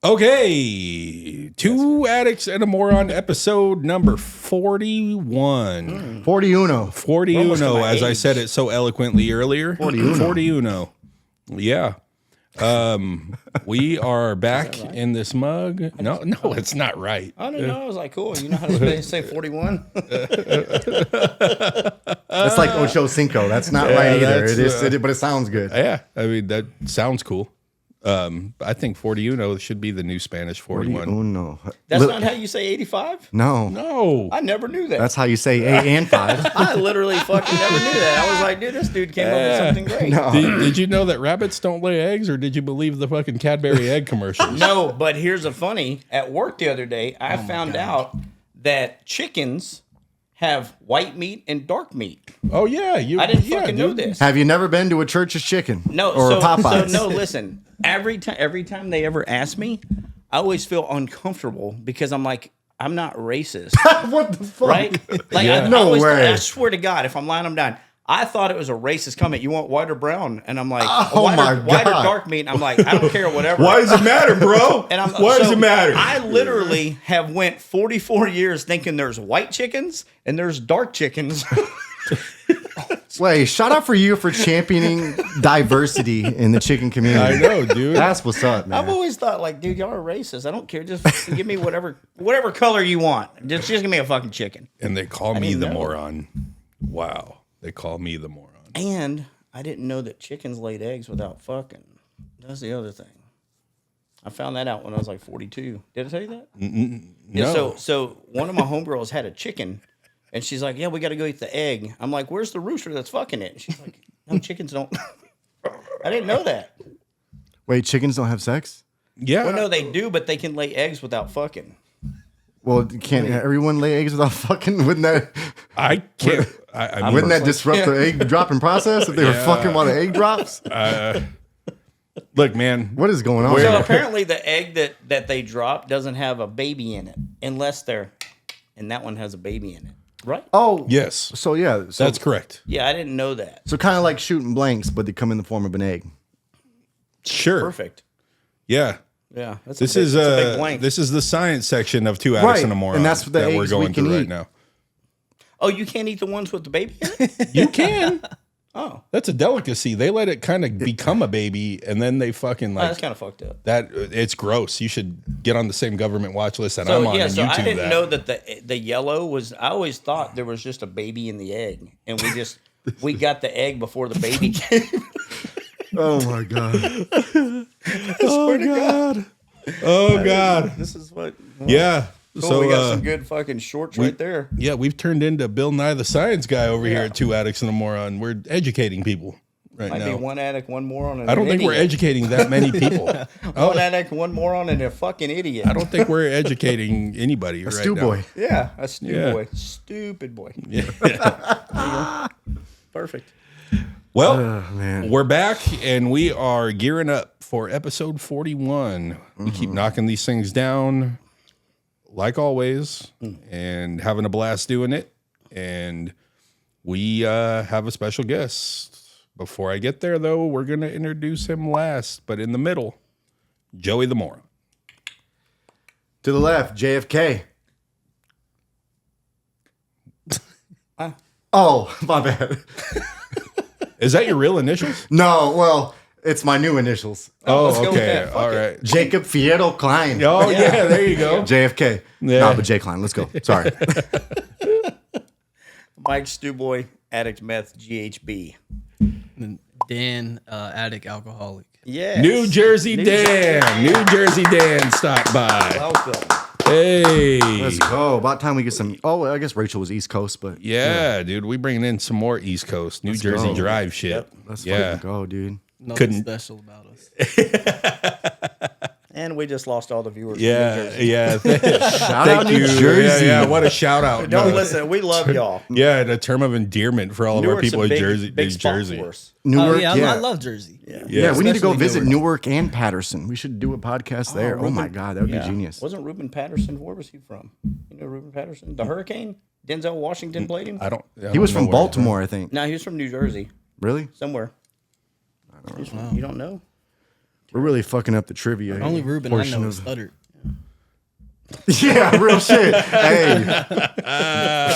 Okay, Two Addicts and a Moron, episode number 41. 41. As I said it so eloquently earlier. 41. Yeah. We are back right? in this mug. No, it's not right. I don't know. I was like, cool. You know how to say 41? That's like Ocho Cinco. That's not right either. But it sounds good. Yeah, I mean, that sounds cool. I think 41 should be the new Spanish 41. 41. That's not how you say 85? No. I never knew that. That's how you say 8 and 5. I literally fucking never knew that. I was like, dude, this dude came up with something great. No. Did you know that rabbits don't lay eggs, or did you believe the fucking Cadbury egg commercials? No, but here's a funny. At work the other day, I found out that chickens have white meat and dark meat. Oh, yeah. I didn't fucking know this. Have you never been to a Church's Chicken? No, or Popeyes? So no, listen. Every time they ever ask me, I always feel uncomfortable because I'm like, I'm not racist. What the fuck? Right? Like, Yeah. No way. I swear to God, if I'm lying, I'm dying. I thought it was a racist comment. You want white or brown? And I'm like, Oh white, my white or God. dark meat? And I'm like, I don't care, whatever. Why does it matter, bro? And Why does it matter? I literally have went 44 years thinking there's white chickens and there's dark chickens. Wait, shout out for you for championing diversity in the chicken community. I know, dude. That's what's up, man. I've always thought, like, dude, y'all are racist. I don't care. Just fucking give me whatever color you want. Just give me a fucking chicken. And they call me didn't the know. moron. Wow. They call me the moron. And I didn't know that chickens laid eggs without fucking. That's the other thing. I found that out when I was like 42. Did I tell you that? No. Yeah, so one of my homegirls had a chicken, and she's like, yeah, we got to go eat the egg. I'm like, where's the rooster that's fucking it? And she's like, no, chickens don't. I didn't know that. Wait, chickens don't have sex? Yeah. Well, no, they do, but they can lay eggs without fucking. Well, can't everyone lay eggs without fucking? Wouldn't that I can't. I mean, wouldn't that disrupt the egg dropping process if they were fucking while the egg drops? look, man. What is going on? So here? apparently the egg that they drop doesn't have a baby in it, unless and that one has a baby in it, right? Oh, Yes. So yeah, so That's correct. Yeah, I didn't know that. so kind of like shooting blanks, but they come in the form of an egg. Sure. Perfect. Yeah. Yeah, that's This a big, is that's a big blank. this is the science section of Two Addicts Right, and a Moron. and that's the that we're eggs going we can through right eat. now. Oh, you can't eat the ones with the baby in it? You can. Oh, That's a delicacy. They let it kind of become a baby, and then they fucking like that's kind of fucked up. that. It's gross. You should get on the same government watch list that So I'm on yeah, and so YouTube I didn't that. know that the yellow was. I always thought there was just a baby in the egg, and we got the egg before the baby came. Oh my god! Oh God. Oh God. This is what. Yeah. Cool, So we got some good fucking shorts right there. yeah, we've turned into Bill Nye the Science Guy over here at Two Addicts and a Moron. We're educating people right Might now. be one addict, one moron, and I don't an think we're idiot. educating that many people. One addict, one moron, and a fucking idiot. I don't think we're educating anybody right Stew now. boy. Yeah, a stupid Yeah. boy. Stupid boy. Yeah. Perfect. Well, Oh man. we're back and we are gearing up for episode 41. We keep knocking these things down like always and having a blast doing it. And we have a special guest. Before I get there, though, we're going to introduce him last, but in the middle, Joey the Moron. To the left, JFK. Oh, my bad. Is that your real initials? No, well, it's my new initials. Oh, let's go with okay. that. Fuck All it. right. Jacob Fierro Klein. Oh, yeah, there you go. JFK. Yeah. No, but J Klein. Let's go. Sorry. Mike Stewboy, addict meth, GHB. Dan, addict alcoholic. Yeah. New Jersey Dan. New Jersey Dan stopped by. Welcome. Hey. Let's go. About time we get some. Oh, I guess Rachel was East Coast, but Yeah, dude, we bringing in some more East Coast, New Jersey go. Drive shit. let's Yeah. fucking go, dude. Nothing Couldn't- special about us. And we just lost all the viewers. from New Yeah, Jersey. yeah. Shout out New Jersey. Yeah, what a shout out. Don't No. listen. We love y'all. Yeah, and a term of endearment for all of our Newark's people a in big, Jersey. big New spot Jersey. for us. Newark. Oh, yeah, yeah. I love Jersey. Yeah. Yeah. We need to go Especially visit Newark. Newark and Patterson. We should do a podcast there. Oh, my God, that would be genius. Wasn't Ruben Patterson? Where was he from? You know Ruben Patterson? The Hurricane? Denzel Washington played him? I don't He was know from where- Baltimore, I think. No, he was from New Jersey. Really? Somewhere. You don't know? We're really fucking up the trivia. The only Ruben I know is stuttered. Yeah, real shit. Hey,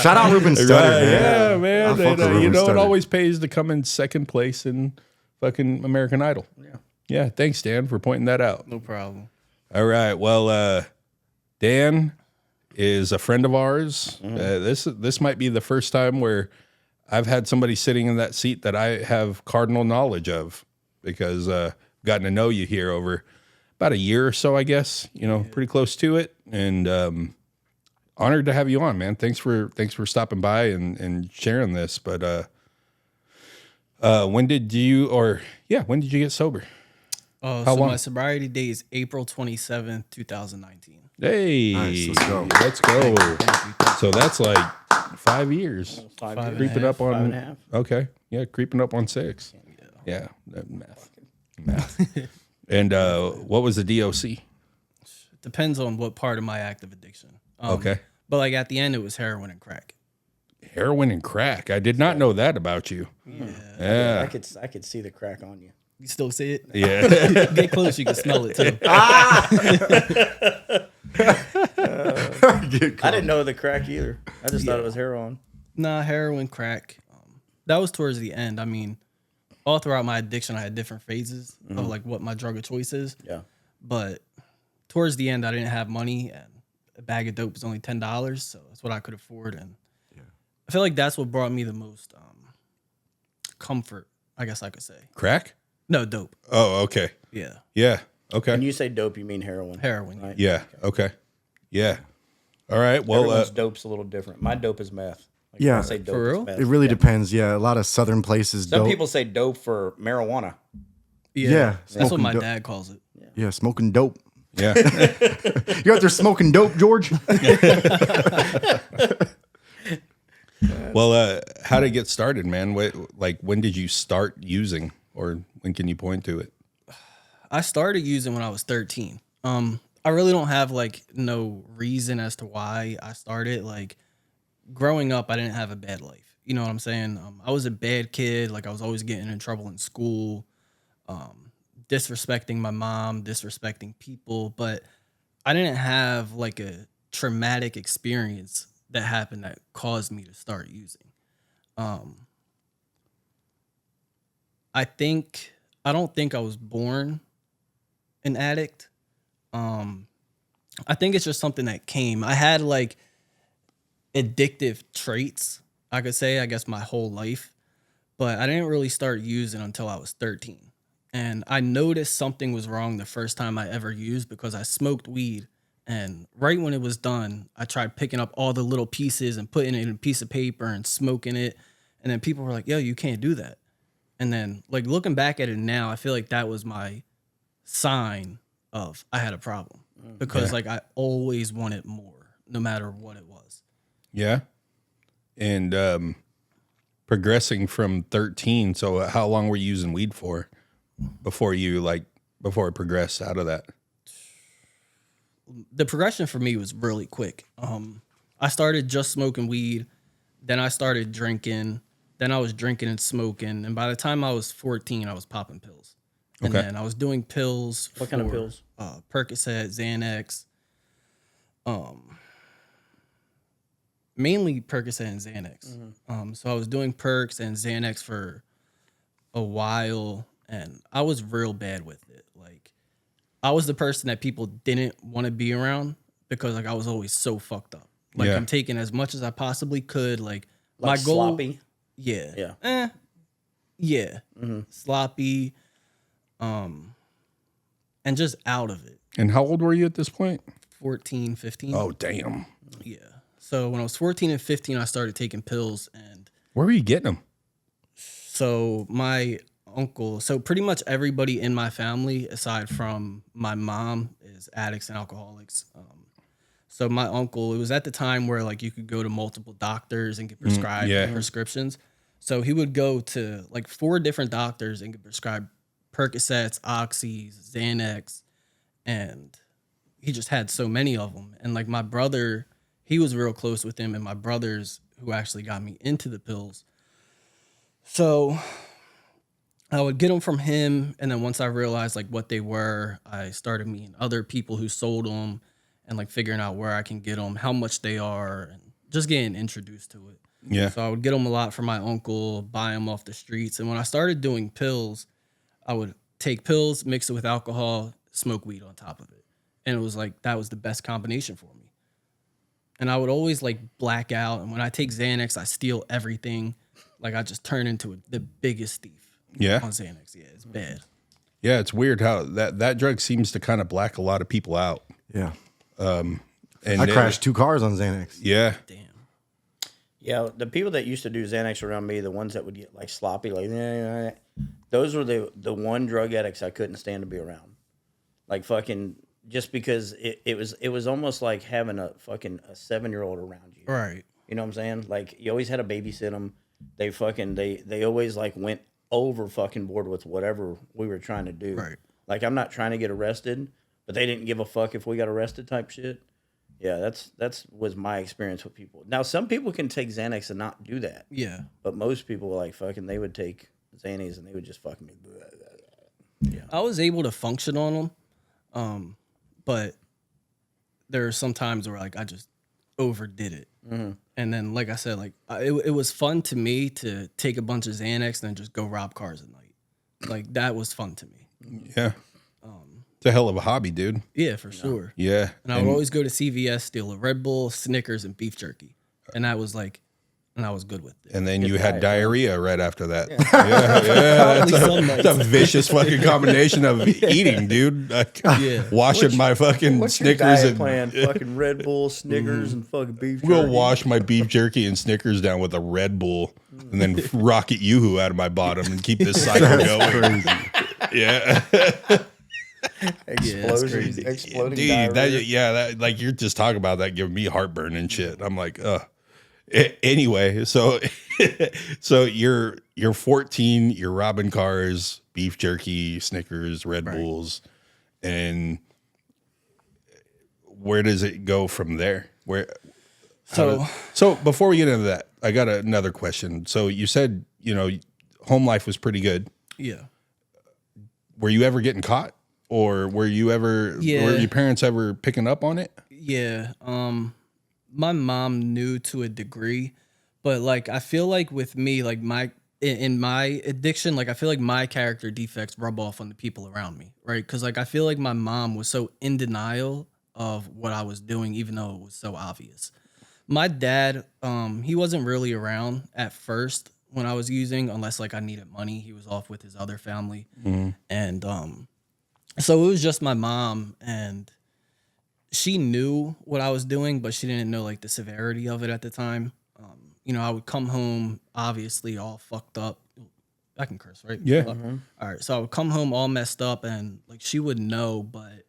shout out Ruben Stutter. Man. Yeah, man. I fuck with You Ruben know, it Stutter. always pays to come in second place in fucking American Idol. Yeah. Yeah, thanks, Dan, for pointing that out. No problem. All right. Well, Dan is a friend of ours. This might be the first time where I've had somebody sitting in that seat that I have cardinal knowledge of, because I've gotten to know you here over about a year or so, I guess. You know, pretty close to it, and honored to have you on, man. Thanks for stopping by and sharing this. But when did you get sober? Oh, How so long? my sobriety date is April 27th, 2019. Hey, Nice, let's go. Let's go. Thank you. So that's like 5 years. 5 Five years. and a Creeping half, up on 5.5. Okay, yeah, creeping up on 6. Yeah, that math. And what was the DOC? It depends on what part of my active addiction. Okay, But like at the end, it was heroin and crack. heroin and crack. I did not know that about you. Yeah, I could see the crack on you. You still see it? yeah. Get close, you can smell it too. I didn't know the crack either. I just thought it was heroin. Nah, heroin, crack. That was towards the end. I mean, all throughout my addiction, I had different phases of like what my drug of choice is. Yeah. But towards the end, I didn't have money, and a bag of dope was only $10, so that's what I could afford. And I feel like that's what brought me the most comfort, I guess I could say. Crack? No, dope. Oh, okay. Yeah, Yeah. Okay. When you say dope, you mean heroin. heroin. Right? Yeah. Okay. Yeah. All right. Well, Everyone's dope's a little different. My dope is meth. Like, Yeah. when I say dope, For it's real? meth. It really Yeah. depends. Yeah, a lot of southern places. Some dope. people say dope for marijuana. Yeah, That's what smoking my dope. dad calls it. Yeah, smoking dope. yeah. You out there smoking dope, George? Well, how to get started, man? When did you start using, or when can you point to it? I started using when I was 13. I really don't have like no reason as to why I started. Like growing up, I didn't have a bad life. You know what I'm saying? I was a bad kid. Like I was always getting in trouble in school, disrespecting my mom, disrespecting people. But I didn't have like a traumatic experience that happened that caused me to start using. I don't think I was born an addict. I think it's just something that came. I had like addictive traits, I could say, I guess my whole life, but I didn't really start using until I was 13. And I noticed something was wrong the first time I ever used because I smoked weed. And right when it was done, I tried picking up all the little pieces and putting it in a piece of paper and smoking it. And then people were like, yo, you can't do that. And then like looking back at it now, I feel like that was my sign of I had a problem because like I always wanted more no matter what it was. Yeah. And progressing from 13. So how long were you using weed for before it progressed out of that? The progression for me was really quick. I started just smoking weed, then I started drinking, then I was drinking and smoking, and by the time I was 14, I was popping pills. And Okay. then I was doing pills. What kind of pills? Percocet, Xanax. Mainly Percocet and Xanax. So I was doing Percs and Xanax for a while, and I was real bad with it. Like, I was the person that people didn't want to be around because like I was always so fucked up. Like Yeah. I'm taking as much as I possibly could. Like Like my goal, sloppy. yeah, Yeah. yeah, sloppy, and just out of it. And how old were you at this point? 14, 15. Oh, damn. Yeah. So when I was 14 and 15, I started taking pills, and Where were you getting them? so my uncle, so pretty much everybody in my family, aside from my mom, is addicts and alcoholics. So my uncle, it was at the time where like you could go to multiple doctors and get prescribed yeah. prescriptions. So he would go to like 4 different doctors and get prescribed Percocets, Oxys, Xanax, and he just had so many of them. And like my brother, he was real close with him, and my brothers who actually got me into the pills. So I would get them from him, and then once I realized like what they were, I started meeting other people who sold them, and like figuring out where I can get them, how much they are, and just getting introduced to it. Yeah. So I would get them a lot from my uncle, buy them off the streets, and when I started doing pills, I would take pills, mix it with alcohol, smoke weed on top of it, and it was like that was the best combination for me. And I would always like black out, and when I take Xanax, I steal everything. Like I just turn into the biggest thief. Yeah. On Xanax, yeah, it's bad. Yeah, it's weird how that drug seems to kind of black a lot of people out. Yeah. And I crashed 2 cars on Xanax. Yeah. Damn. Yeah, the people that used to do Xanax around me, the ones that would get like sloppy, like those were the one drug addicts I couldn't stand to be around. Like fucking just because it was almost like having a 7-year-old around you. Right. You know what I'm saying? Like you always had to babysit them. They always like went over fucking board with whatever we were trying to do. Right. Like I'm not trying to get arrested, but they didn't give a fuck if we got arrested type shit. Yeah, that's was my experience with people. Now some people can take Xanax and not do that. Yeah. But most people like fucking they would take Xanax and they would just fucking be blah, blah, blah. Yeah. I was able to function on them, but there are some times where like I just overdid it. Mm-hmm. And then, like I said, like it was fun to me to take a bunch of Xanax and then just go rob cars at night. Like that was fun to me. Yeah. It's a hell of a hobby, dude. Yeah, for sure. Yeah. And I would always go to CVS, steal a Red Bull, Snickers, and beef jerky. And that was like, and I was good with it. And then you had diarrhea right after that. Yeah. It's a vicious fucking combination of eating, dude. Like, washing my fucking What's your Snickers diet and plan? Fucking Red Bull, Snickers, and fucking beef jerky. we'll wash my beef jerky and Snickers down with a Red Bull and then rocket Yoo-hoo out of my bottom and keep this cycle going. Yeah. Exploding Dude, diarrhea. that like you're just talking about that giving me heartburn and shit. I'm like, anyway, so you're 14, you're robbing cars, beef jerky, Snickers, Red Bulls, and where does it go from there? So before we get into that, I got another question. So you said, home life was pretty good. Yeah. Were you ever getting caught? Or were were your parents ever picking up on it? Yeah. My mom knew to a degree, but like I feel like with me, like in my addiction, like I feel like my character defects rub off on the people around me, right? Because like I feel like my mom was so in denial of what I was doing, even though it was so obvious. My dad, he wasn't really around at first when I was using, unless like I needed money. He was off with his other family, and so it was just my mom, and she knew what I was doing, but she didn't know like the severity of it at the time. I would come home obviously all fucked up. I can curse, right? Yeah. All right. So I would come home all messed up, and like she would know, but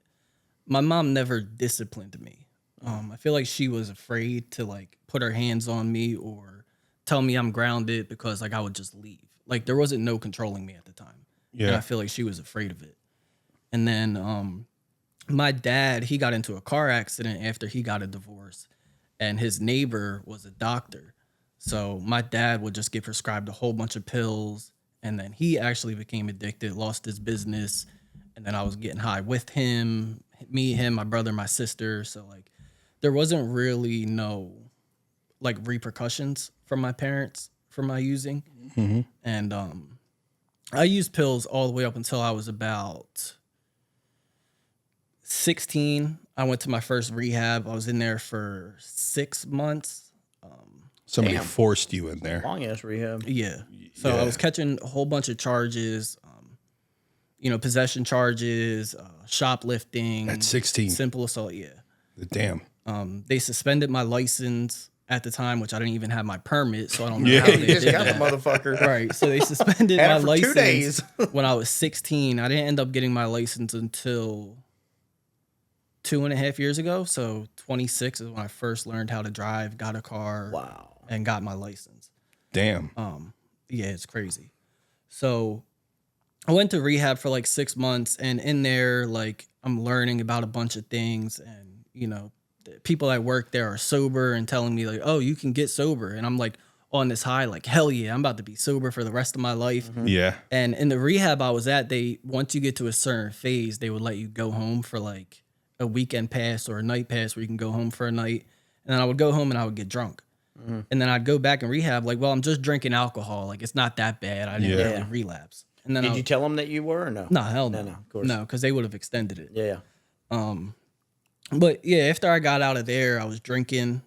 my mom never disciplined me. I feel like she was afraid to like put her hands on me or tell me I'm grounded because like I would just leave. Like there wasn't no controlling me at the time. Yeah. And I feel like she was afraid of it. And then my dad, he got into a car accident after he got a divorce, and his neighbor was a doctor. So my dad would just get prescribed a whole bunch of pills, and then he actually became addicted, lost his business, and then I was getting high with him, my brother, my sister. So like there wasn't really no like repercussions from my parents for my using. Mm-hmm. And I used pills all the way up until I was about 16. I went to my first rehab. I was in there for 6 months. Somebody forced you in there. Long ass rehab. Yeah. So I was catching a whole bunch of charges, possession charges, shoplifting. At 16. Simple assault, yeah. Damn. They suspended my license at the time, which I didn't even have my permit, so I don't know Yeah. how they You did just got that. the motherfucker. Right. So they suspended Had my it for 2 license days. when I was 16. I didn't end up getting my license until 2.5 years ago. So 26 is when I first learned how to drive, got a car, and got my license. Damn. Yeah, it's crazy. So I went to rehab for like 6 months, and in there, like I'm learning about a bunch of things, and the people that work there are sober and telling me like, oh, you can get sober. And I'm like, on this high, like, hell yeah, I'm about to be sober for the rest of my life. Yeah. And in the rehab I was at, once you get to a certain phase, they would let you go home for like a weekend pass or a night pass where you can go home for a night. And then I would go home and I would get drunk. And then I'd go back and rehab, like, well, I'm just drinking alcohol. Like, it's not that bad. I didn't really relapse. And then Did you tell them that you were or no? No, hell no. No, of course. No, because they would have extended it. Yeah. But yeah, after I got out of there, I was drinking.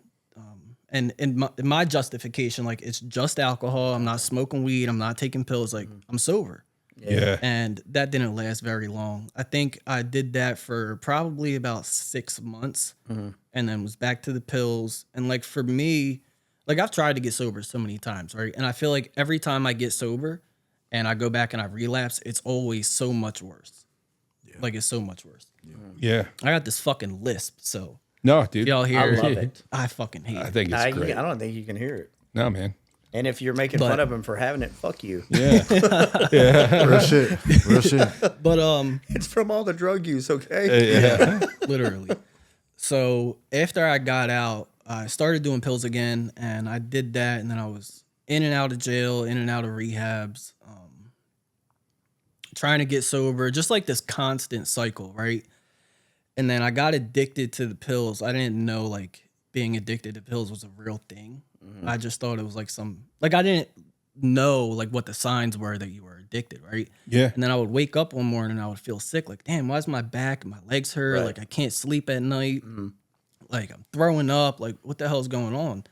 And in my justification, like, it's just alcohol. I'm not smoking weed. I'm not taking pills. Like, I'm sober. Yeah. And that didn't last very long. I think I did that for probably about 6 months and then was back to the pills. And like, for me, like, I've tried to get sober so many times, right? And I feel like every time I get sober and I go back and I relapse, it's always so much worse. Like, it's so much worse. Yeah. I got this fucking lisp, so No, dude. y'all hear I love it. I fucking hate I it. think it's I great. don't think you can hear it. No, man. And if you're making fun of him for having it, fuck you. Yeah. Real shit. Real shit. But It's from all the drug use, okay? Yeah. literally. So after I got out, I started doing pills again, and I did that, and then I was in and out of jail, in and out of rehabs, trying to get sober, just like this constant cycle, right? And then I got addicted to the pills. I didn't know like being addicted to pills was a real thing. I just thought it was like I didn't know like what the signs were that you were addicted, right? Yeah. And then I would wake up one morning and I would feel sick, like, damn, why is my back and my legs hurt? Right. Like, I can't sleep at night. Like, I'm throwing up. Like, what the hell's going on?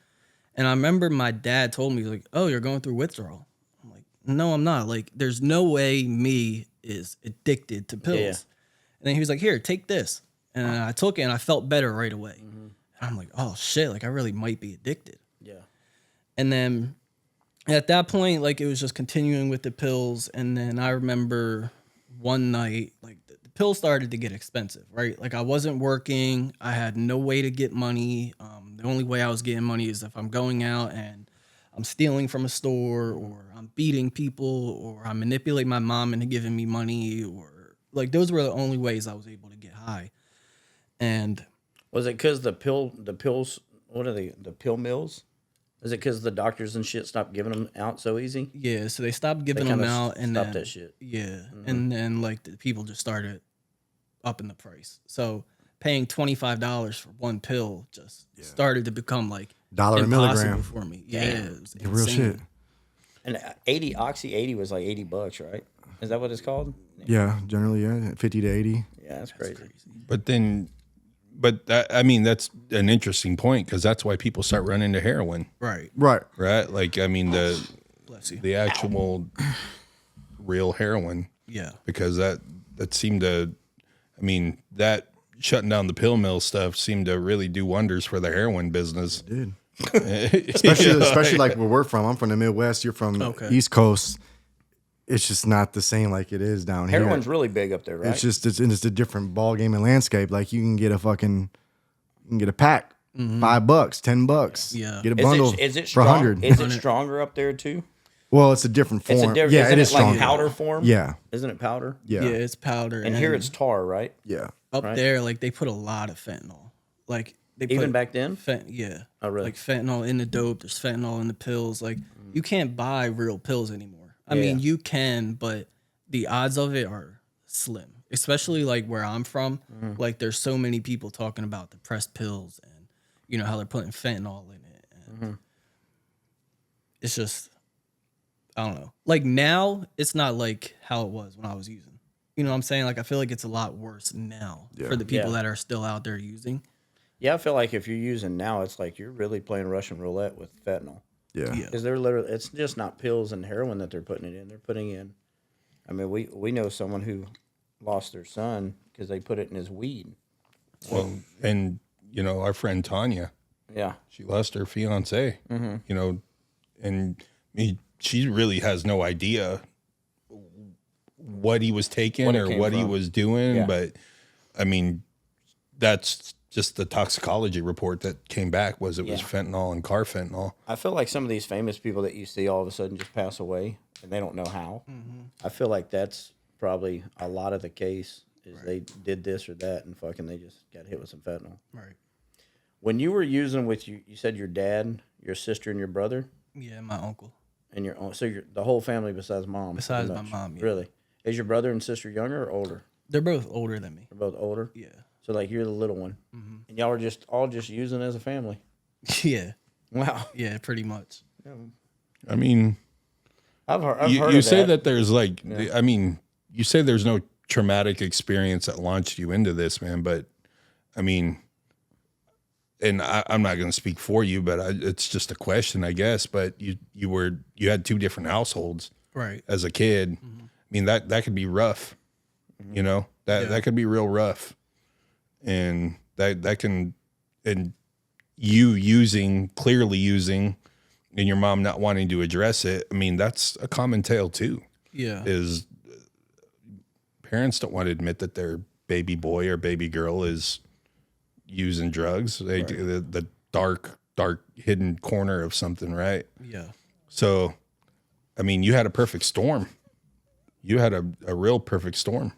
And I remember my dad told me, like, oh, you're going through withdrawal. I'm like, no, I'm not. Like, there's no way me is addicted to pills. Yeah. And then he was like, here, take this. And I took it and I felt better right away. And I'm like, oh shit, like, I really might be addicted. Yeah. And then at that point, like, it was just continuing with the pills. And then I remember one night, like, the pills started to get expensive, right? Like, I wasn't working. I had no way to get money. The only way I was getting money is if I'm going out and I'm stealing from a store, or I'm beating people, or I'm manipulating my mom into giving me money, or like, those were the only ways I was able to get high. And Was it because the pills, what are they, the pill mills? Is it because the doctors and shit stopped giving them out so easy? yeah, so they stopped giving They them kinda out, and stopped then, that shit. yeah, and then like the people just started upping the price. So paying $25 for one pill just started to become like $1 a impossible milligram. for me. Yeah, it was Real insane. shit. And Oxy 80 was like $80, right? Is that what it's called? Yeah, generally, yeah, 50 to 80. Yeah, that's crazy. But that, I mean, that's an interesting point, because that's why people start running to heroin, Right. Right. right? Like, I mean, Bless you. the actual real heroin, Yeah. because that seemed to, I mean, that shutting down the pill mill stuff seemed to really do wonders for the heroin business. Dude. especially, Especially like where we're from. I'm from the Midwest. You're from Okay. East Coast. It's just not the same like it is down here. Heroin's really big up there, right? It's just it's a different ball game and landscape. Like you can get a pack, $5, $10. Yeah. Get a bundle is it for strong? 100. Is it stronger up there too? Well, it's a different form. It's a different. Yeah, isn't it is like stronger. powder form? Yeah, Isn't it powder? yeah, Yeah, it's powder. And here it's tar, right? yeah. up right. there, like, they put a lot of fentanyl. Like, they Even put back then? yeah. Oh, really? Like, fentanyl in the dope, there's fentanyl in the pills. Like, you can't buy real pills anymore. I mean, you can, but the odds of it are slim. Especially like where I'm from. Like, there's so many people talking about the pressed pills and, you know, how they're putting fentanyl in it. And it's just, I don't know. Like, now it's not like how it was when I was using. You know what I'm saying? Like, I feel like it's a lot worse now for the people Yeah. that are still out there using. Yeah, I feel like if you're using now, it's like you're really playing Russian roulette with fentanyl. Yeah. Yeah. Because they're literally, it's just not pills and heroin that they're putting it in. They're putting in, I mean, we know someone who lost their son because they put it in his weed. well, and you know, our friend Tanya, Yeah. she lost her fiance, you know, and she really has no idea what he was taking What it or came what he from. was doing. Yeah. But I mean, that's just the toxicology report that came back was it was fentanyl and carfentanil. I feel like some of these famous people that you see all of a sudden just pass away and they don't know how. I feel like that's probably a lot of the case is they did this or that and fucking they just got hit with some fentanyl. Right. When you were using with you said your dad, your sister, and your brother. Yeah, my uncle. And your own, so you're the whole family besides mom. Besides pretty my much. mom, yeah. Really? Is your brother and sister younger or older? They're both older than me. They're both older. Yeah. So like you're the little one, and y'all are all just using as a family. Yeah. Wow. Yeah, pretty much. I mean, I've heard. you of say that. that there's like, I mean, you say there's no traumatic experience that launched you into this, man. But I mean, and I'm not going to speak for you, but it's just a question, I guess. But you had two different households, Right. as a kid. I mean, that could be rough, you know, that could be real rough. And that can, and you clearly using, and your mom not wanting to address it. I mean, that's a common tale too. Yeah. Is parents don't want to admit that their baby boy or baby girl is using drugs. They the dark hidden corner of something, right? Yeah. So, I mean, you had a perfect storm. You had a real perfect storm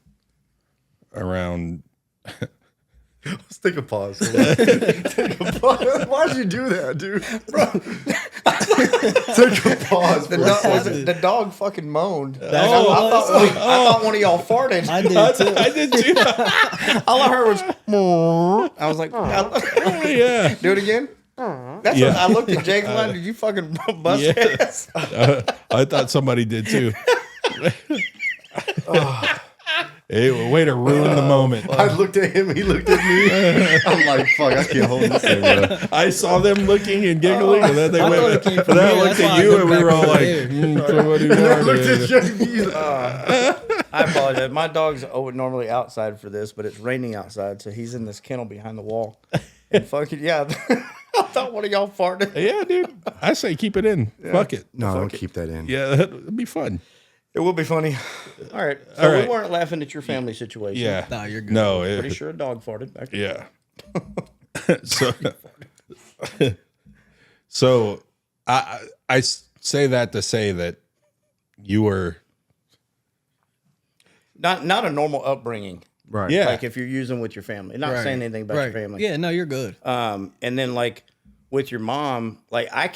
around. Let's take a pause. Take a pause. Why'd you do that, dude? Bro. Take a pause. The dog fucking moaned. I thought one of y'all farted. I did too. I did too. All I heard was. I was like, Yeah. do it again. That's Yeah. what I looked at Jake like, did you fucking bust Yeah. ass? I thought somebody did too. Hey, way to ruin the moment. I looked at him. He looked at me. I'm like, fuck, I can't hold this thing, bro. I saw them looking and giggling, and then they I thought went. it came from Then I me. looked That's at why I you, looked and we back were all over like, there. somebody And I looked wanted. at JP. I apologize. My dog's normally outside for this, but it's raining outside, so he's in this kennel behind the wall. And fucking, yeah. I thought one of y'all farted. Yeah, dude. I say keep it in. Fuck it. No, don't keep that in. Yeah, that'd be fun. It will be funny. All right. So All right. we weren't laughing at your family situation. Yeah. Nah, you're good. No, Pretty sure a dog farted back there. Yeah. So I say that to say that you were Not a normal upbringing. Right. Yeah. Like if you're using with your family. Not Right. saying anything about your family. Yeah, no, you're good. And then like with your mom, like I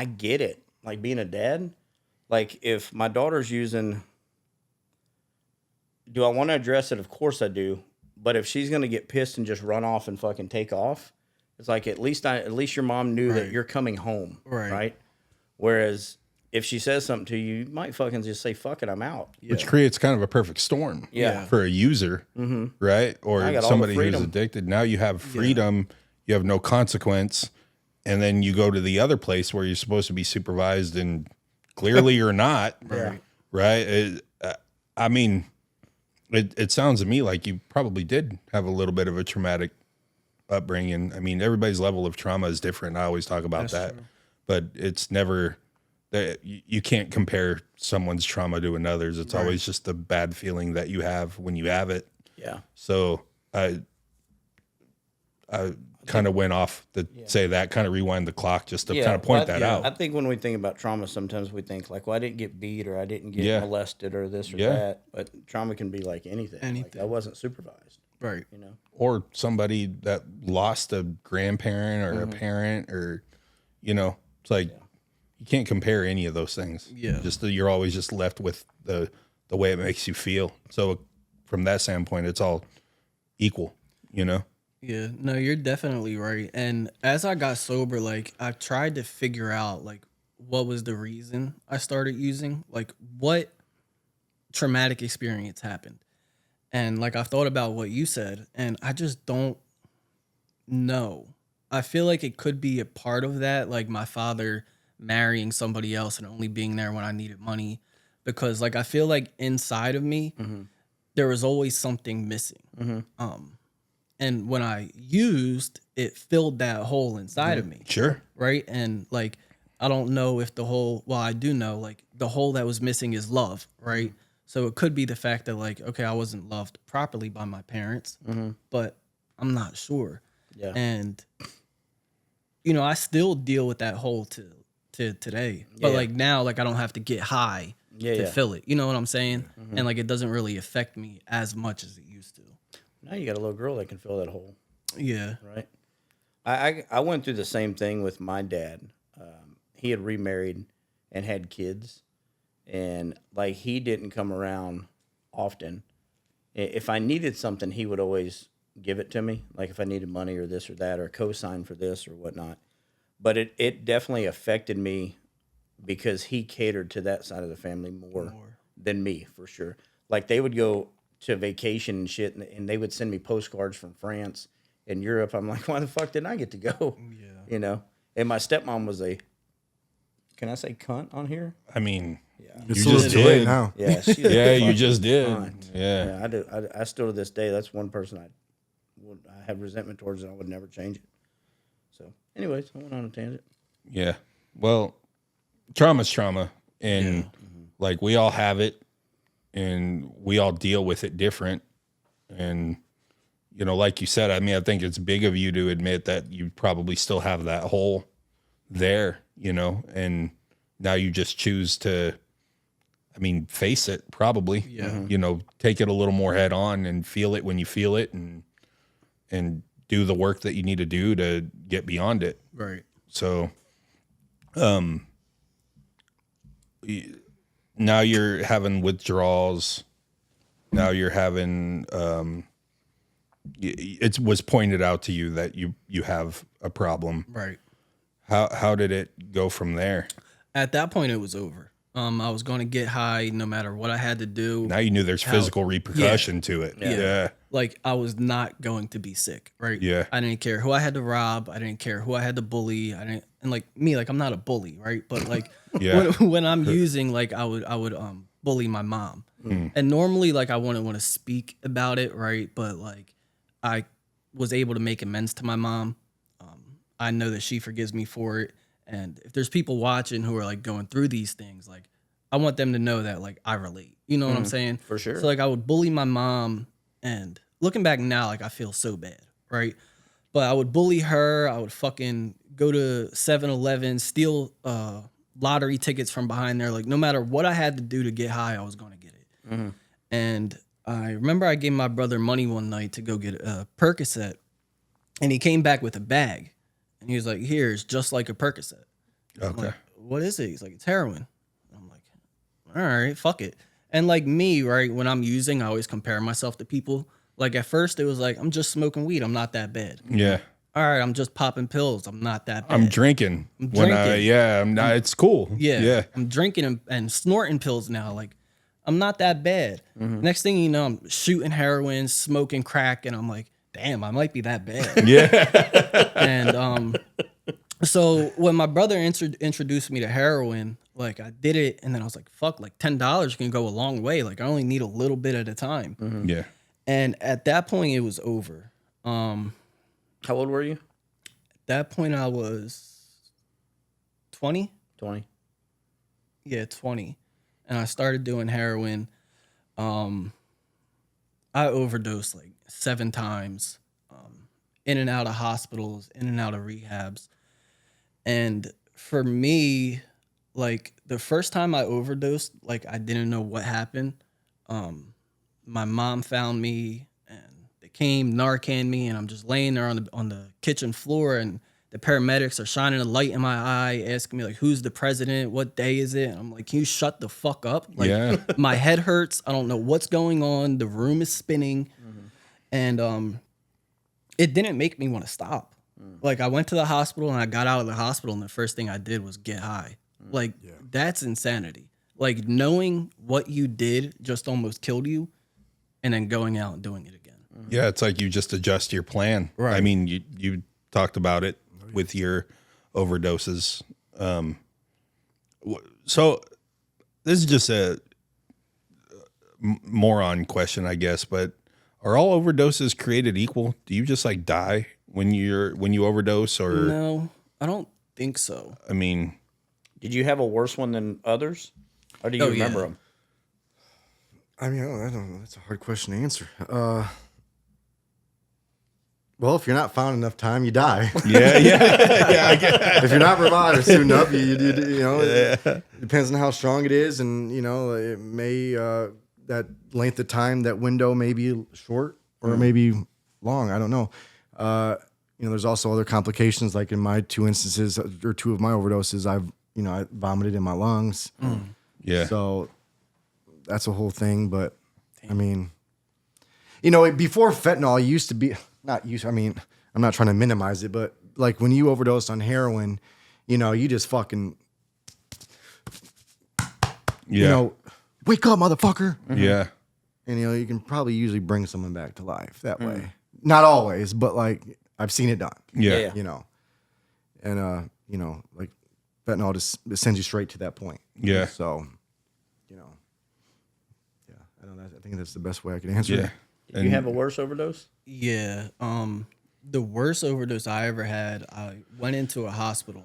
get it. Like being a dad, like if my daughter's using, do I want to address it? Of course I do. But if she's gonna get pissed and just run off and fucking take off, it's like at least your mom knew that Right. you're coming home, Right. Whereas if she says something to you, you might fucking just say fuck it, I'm out. which creates kind of a perfect storm. Yeah. For a user, right? I Or got all the somebody who's freedom. addicted. Now you have freedom. You have no consequence, and then you go to the other place where you're supposed to be supervised, and clearly you're not. Right. Right. I mean, it sounds to me like you probably did have a little bit of a traumatic upbringing. I mean, everybody's level of trauma is different. I always talk about that, but it's never that you can't compare someone's trauma to another's. It's always just the bad feeling that you have when you have it. Yeah. So I kind of went off to say that, kind of rewind the clock just to kind of point that out. I think when we think about trauma, sometimes we think like, well, I didn't get beat or I didn't get Yeah. molested or this or Yeah. that. But trauma can be like anything. Like, Anything. I wasn't supervised, Right. you know? Or somebody that lost a grandparent or a parent, or, you know, it's like you can't compare any of those things. Yeah. Just you're always just left with the way it makes you feel. So from that standpoint, it's all equal, you know? Yeah, no, you're definitely right. And as I got sober, like I tried to figure out like what was the reason I started using, like what traumatic experience happened. And like I've thought about what you said, and I just don't know. I feel like it could be a part of that, like my father marrying somebody else and only being there when I needed money, because like I feel like inside of me there was always something missing. And when I used, it filled that hole inside of me. Sure. Right. And like, I don't know if the hole, well, I do know like the hole that was missing is love. Right. So it could be the fact that like, okay, I wasn't loved properly by my parents, but I'm not sure. Yeah. And, you know, I still deal with that hole to today, but Yeah. like now, like I don't have to get high to fill it. You know what I'm saying? And like, it doesn't really affect me as much as it used to. Now you got a little girl that can fill that hole, Yeah. right? I went through the same thing with my dad. he had remarried and had kids, and like he didn't come around often. If I needed something, he would always give it to me. Like if I needed money or this or that or co-sign for this or whatnot. But it definitely affected me because he catered to that side of the family more than me, for sure. Like they would go to vacation and shit, and they would send me postcards from France and Europe. I'm like, why the fuck didn't I get to go? Yeah. You know? And my stepmom was can I say cunt on here? I mean, It's you a little just too late did. now. Yeah, she's Yeah, a you fucking just did. cunt. Yeah. I do. I still to this day, that's one person I have resentment towards, and I would never change it. So, anyways, I went on a tangent. Yeah. Well, trauma's trauma. And like we all have it and we all deal with it different. And, you know, like you said, I mean, I think it's big of you to admit that you probably still have that hole there, you know, and now you just choose to, I mean, face it probably, you know, take it a little more head on and feel it when you feel it and do the work that you need to do to get beyond it. Right. So, now you're having withdrawals. Now you're having, it was pointed out to you that you have a problem. Right. How did it go from there? At that point, it was over. I was going to get high no matter what I had to do. Now you knew there's physical repercussion to it. Yeah. Like I was not going to be sick, right? Yeah. I didn't care who I had to rob. I didn't care who I had to bully. I didn't, and like me, like I'm not a bully, right? But like when I'm using, like I would bully my mom, and normally like I wouldn't want to speak about it, right? But like I was able to make amends to my mom. I know that she forgives me for it. And if there's people watching who are like going through these things, like I want them to know that like I relate. You know what I'm saying? For sure. So like I would bully my mom, and looking back now, like I feel so bad, right? But I would bully her. I would fucking go to 7-Eleven, steal lottery tickets from behind there. Like no matter what I had to do to get high, I was going to get it. And I remember I gave my brother money one night to go get a Percocet, and he came back with a bag. And he was like, "Here's just like a Percocet." I'm Okay. like, "What is it?" He's like, "It's heroin." I'm like, "All right, fuck it." And like me, right, when I'm using, I always compare myself to people. Like at first it was like, I'm just smoking weed. I'm not that bad. Yeah. All right, I'm just popping pills. I'm not that bad. I'm drinking. drinking. I'm not, it's cool. Yeah. Yeah. I'm drinking and snorting pills now. Like, I'm not that bad. Next thing you know, I'm shooting heroin, smoking crack, and I'm like, damn, I might be that bad. Yeah. And so when my brother introduced me to heroin, like I did it, and then I was like, fuck, like $10 can go a long way. Like I only need a little bit at a time. Yeah. And at that point, it was over. How old were you? At that point, I was 20. 20. Yeah, 20. And I started doing heroin. I overdosed like 7 times, in and out of hospitals, in and out of rehabs. And for me, like the first time I overdosed, like I didn't know what happened. My mom found me and they came, Narcan me, and I'm just laying there on the kitchen floor, and the paramedics are shining a light in my eye, asking me like, "Who's the president? What day is it?" And I'm like, "Can you shut the fuck up?" Like, my head hurts. I don't know what's going on. The room is spinning, and it didn't make me want to stop. Like, I went to the hospital and I got out of the hospital, and the first thing I did was get high. Like, that's insanity. Like, knowing what you did just almost killed you, and then going out and doing it again. Yeah, it's like you just adjust your plan. Right. I mean, you talked about it with your overdoses. So this is just a moron question, I guess, but are all overdoses created equal? Do you just like die when you overdose, or No, I don't think so. I mean, Did you have a worse one than others? Or do you remember them? I mean, I don't know. That's a hard question to answer. Well, if you're not found enough time, you die. yeah, I get If you're not revived soon enough, you know, it depends on how strong it is, and you know, it may that length of time, that window may be short or maybe long. I don't know. You know, there's also other complications. Like in my 2 instances, or 2 of my overdoses, I've I vomited in my lungs. Yeah. So that's a whole thing. But I mean, before fentanyl, it used to be I mean, I'm not trying to minimize it, but like when you overdose on heroin, you just fucking, wake up, motherfucker. Yeah. And you can probably usually bring someone back to life that way. Not always, but like I've seen it done. Yeah. And like fentanyl just it sends you straight to that point. Yeah. So, yeah, I don't know. I think that's the best way I can answer Yeah. it. Did you have a worse overdose? Yeah. The worst overdose I ever had, I went into a hospital.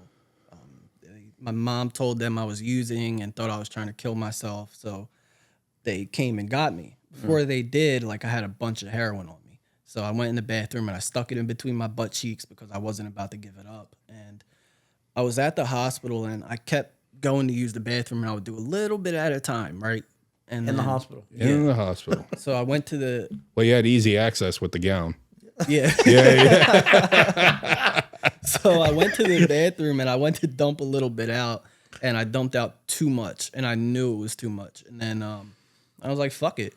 My mom told them I was using and thought I was trying to kill myself. So they came and got me. Before they did, like I had a bunch of heroin on me. So I went in the bathroom and I stuck it in between my butt cheeks because I wasn't about to give it up. And I was at the hospital and I kept going to use the bathroom and I would do a little bit at a time, right? And In the then- hospital. In the hospital. So I went to the Well, you had easy access with the gown. yeah. Yeah. So I went to the bathroom and I went to dump a little bit out and I dumped out too much and I knew it was too much. And then I was like, fuck it.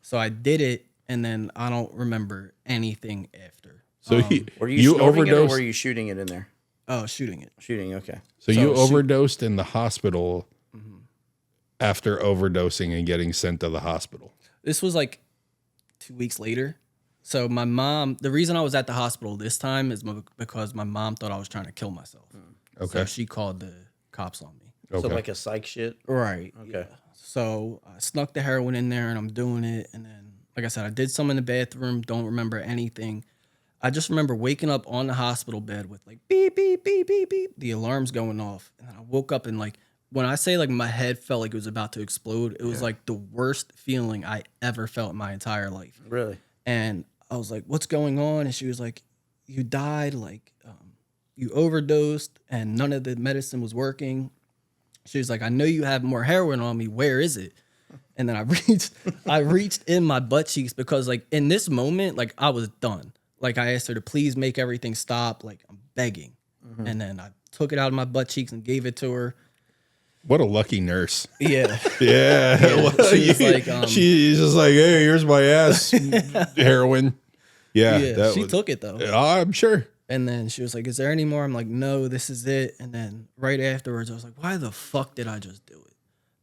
So I did it and then I don't remember anything after. So Were you, you snorting it or overdosed. were you shooting it in there? Oh, shooting it. Shooting, okay. So you So overdosed in the hospital after overdosing and getting sent to the hospital. This was like 2 weeks later. So my mom, the reason I was at the hospital this time is because my mom thought I was trying to kill myself. Okay. So she called the cops on me. So Okay. like a psych shit? Right. Okay. Yeah. So I snuck the heroin in there and I'm doing it. And then, like I said, I did some in the bathroom. Don't remember anything. I just remember waking up on the hospital bed with like beep, beep, beep, beep, beep, the alarms going off. And then I woke up and like, when I say like my head felt like it was about to explode, it was like the worst feeling I ever felt in my entire life. Really? And I was like, what's going on? And she was like, you died, like you overdosed and none of the medicine was working. She was like, I know you have more heroin on me. Where is it? And then I reached in my butt cheeks because like in this moment, like I was done. Like I asked her to please make everything stop. Like I'm begging. And then I took it out of my butt cheeks and gave it to her. What a lucky nurse. Yeah. Yeah. She was like, she's just like, hey, here's my ass heroin. Yeah. yeah, she took it though. I'm sure. And then she was like, is there any more? I'm like, no, this is it. And then right afterwards, I was like, why the fuck did I just do it?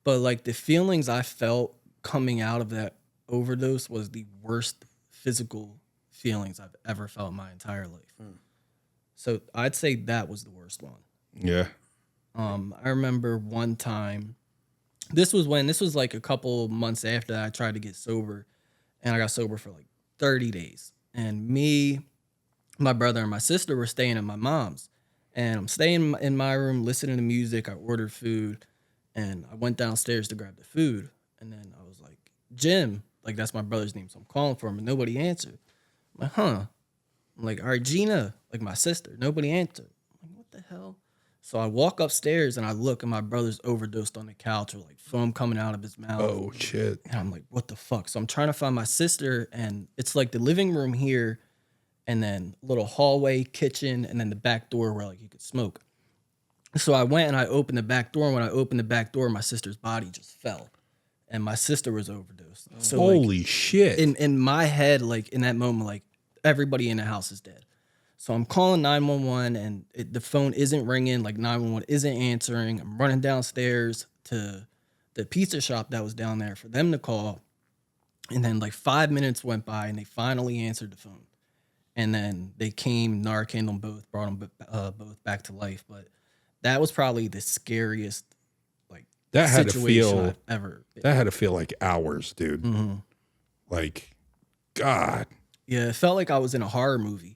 But like the feelings I felt coming out of that overdose was the worst physical feelings I've ever felt in my entire life. So I'd say that was the worst one. Yeah. I remember one time, this was like a couple months after I tried to get sober, and I got sober for like 30 days. And me, my brother, and my sister were staying at my mom's. And I'm staying in my room, listening to music. I ordered food, and I went downstairs to grab the food. And then I was like, Jim, like that's my brother's name, so I'm calling for him, and nobody answered. I'm like, huh? I'm like, all right, Gina, like my sister. Nobody answered. I'm like, what the hell? So I walk upstairs and I look, and my brother's overdosed on the couch with like foam coming out of his mouth. Oh, shit. And I'm like, what the fuck? So I'm trying to find my sister, and it's like the living room here, and then a little hallway, kitchen, and then the back door where like you could smoke. So I went and I opened the back door, and when I opened the back door, my sister's body just fell. And my sister was overdosed. So Holy shit. in my head, like in that moment, like everybody in the house is dead. So I'm calling 911 and the phone isn't ringing, like 911 isn't answering. I'm running downstairs to the pizza shop that was down there for them to call. And then like 5 minutes went by and they finally answered the phone. And then they came, Narcaned them both, brought them both back to life. But that was probably the scariest like That had to situation feel I've ever been. that had to feel like hours, dude. Like, God. Yeah, it felt like I was in a horror movie.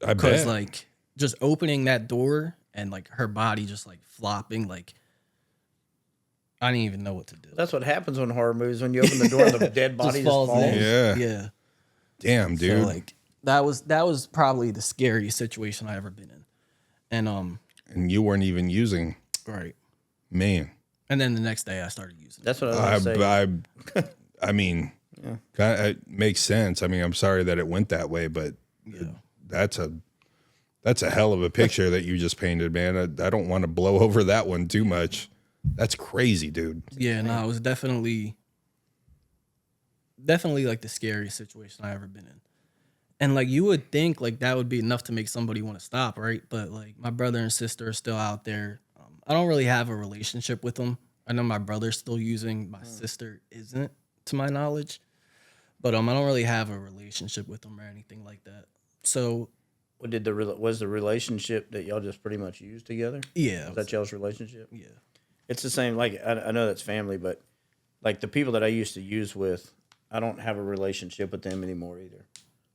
I Because bet. like just opening that door and like her body just like flopping, like I didn't even know what to do. That's what happens in horror movies when you open the door and the dead body just falls. in. Yeah. Yeah. Damn, dude. So like that was probably the scariest situation I ever been in. And and you weren't even using, right. man. And then the next day I started using it. That's what I was going to say. I mean, it makes sense. I mean, I'm sorry that it went that way, but Yeah. that's That's a hell of a picture that you just painted, man. I don't want to blow over that one too much. That's crazy, dude. Yeah, no, it was definitely like the scariest situation I ever been in. And like you would think like that would be enough to make somebody want to stop, right? But like my brother and sister are still out there. I don't really have a relationship with them. I know my brother's still using, my sister isn't, to my knowledge. But I don't really have a relationship with them or anything like that. So, Was the relationship that y'all just pretty much used together? yeah, Was that y'all's relationship? yeah, It's the same. Like I know that's family, but like the people that I used to use with, I don't have a relationship with them anymore either.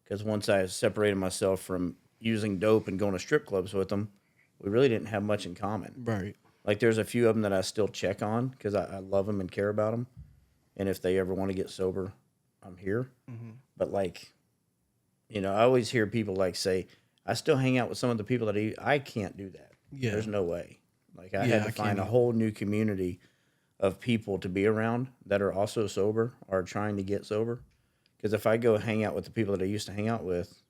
Because once I separated myself from using dope and going to strip clubs with them, we really didn't have much in common. right. Like there's a few of them that I still check on because I love them and care about them, and if they ever want to get sober, I'm here. Mm-hmm. But like, I always hear people like say, I still hang out with some of the people that I can't do that. Yeah. There's no way. Like I Yeah, had I to find can't a either. whole new community of people to be around that are also sober or trying to get sober. Because if I go hang out with the people that I used to hang out with,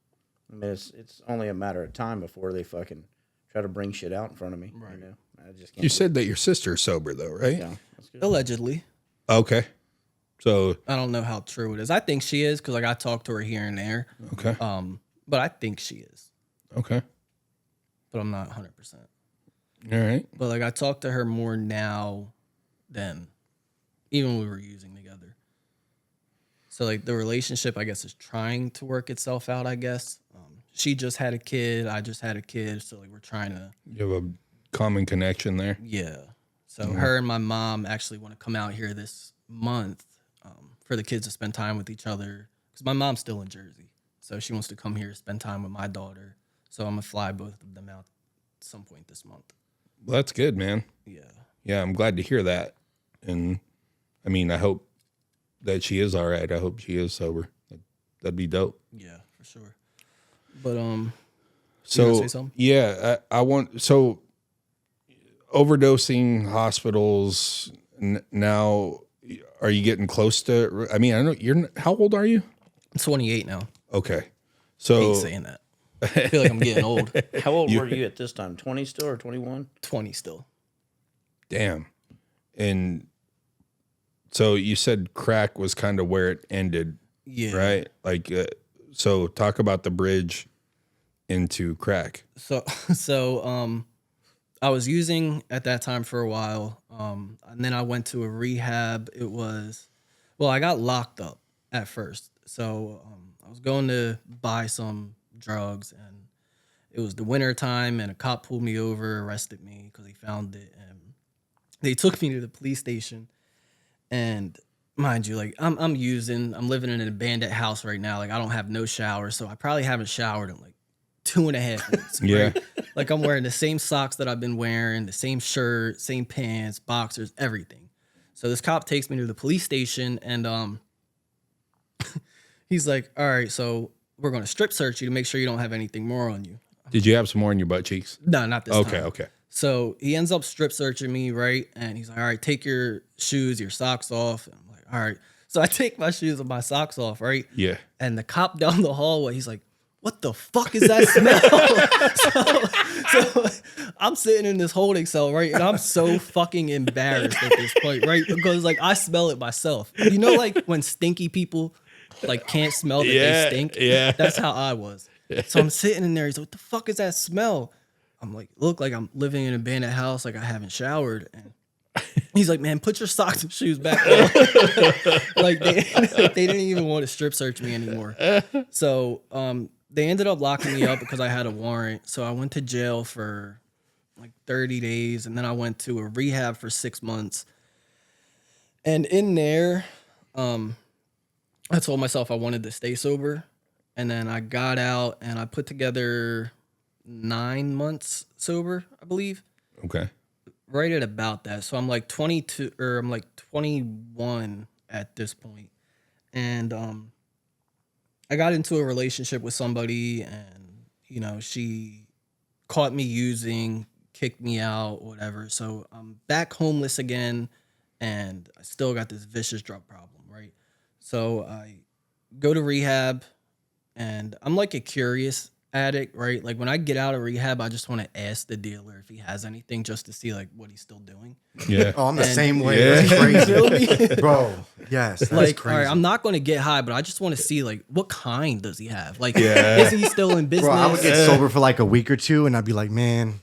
I mean, it's only a matter of time before they fucking try to bring shit out in front of me. Right. I just can't. You said that your sister's sober, though, right? Yeah, that's good. Allegedly. Okay. So, I don't know how true it is. I think she is because like I talk to her here and there. okay. But I think she is. Okay. But I'm not 100%. All right. But like I talk to her more now than even when we were using together. So like the relationship, I guess, is trying to work itself out. I guess she just had a kid. I just had a kid. So like we're trying to, You have a common connection there. yeah. So her and my mom actually want to come out here this month for the kids to spend time with each other. Because my mom's still in Jersey, so she wants to come here spend time with my daughter. So I'm gonna fly both of them out at some point this month. Well, that's good, man. Yeah. Yeah, I'm glad to hear that. And I mean, I hope that she is all right. I hope she is sober. That'd be dope. Yeah, for sure. But you So gonna say something? yeah, I want overdosing hospitals now. Are you getting close to? I mean, I know you're. How old are you? I'm 28 now. Okay, I so ain't saying that. I feel like I'm getting old. How old were you at this time? 20 still or 21? 20 still. damn, and so you said crack was kind of where it ended, Yeah. right? Like, so talk about the bridge into crack. So I was using at that time for a while. And then I went to a rehab. I got locked up at first. So I was going to buy some drugs and it was the winter time and a cop pulled me over, arrested me because he found it. And they took me to the police station. And mind you, like I'm living in an abandoned house right now. Like I don't have no shower. So I probably haven't showered in like 2.5 weeks. Yeah. Right? Like I'm wearing the same socks that I've been wearing, the same shirt, same pants, boxers, everything. So this cop takes me to the police station and he's like, all right, so we're going to strip search you to make sure you don't have anything more on you. Did you have some more in your butt cheeks? No, not this Okay, time. okay. So he ends up strip searching me, right? And he's like, all right, take your shoes, your socks off. And I'm like, all right. So I take my shoes and my socks off, right? Yeah. And the cop down the hallway, he's like, what the fuck is that smell? so I'm sitting in this holding cell, right? And I'm so fucking embarrassed at this point, right? Because like I smell it myself. You know, like when stinky people like can't smell that they stink? yeah. That's how I was. So I'm sitting in there. He's like, what the fuck is that smell? I'm like, look, like I'm living in an abandoned house, like I haven't showered. And he's like, man, put your socks and shoes back on. Like they didn't even want to strip search me anymore. So they ended up locking me up because I had a warrant. So I went to jail for like 30 days. And then I went to a rehab for 6 months. And in there, I told myself I wanted to stay sober. And then I got out and I put together 9 months sober, I believe. Okay. Right at about that. So I'm like 22 or I'm like 21 at this point. And I got into a relationship with somebody and, you know, she caught me using, kicked me out, whatever. So I'm back homeless again and I still got this vicious drug problem, right? So I go to rehab and I'm like a curious addict, right? Like when I get out of rehab, I just want to ask the dealer if he has anything just to see like what he's still doing. Yeah. Oh, I'm the And- same way. Yeah. That's crazy, Feel me? bro. Yes, that's Like, crazy. all right, I'm not going to get high, but I just want to see like what kind does he have? Like, Yeah. is he still in business? Bro, I would get sober for like a week or two, and I'd be like, man,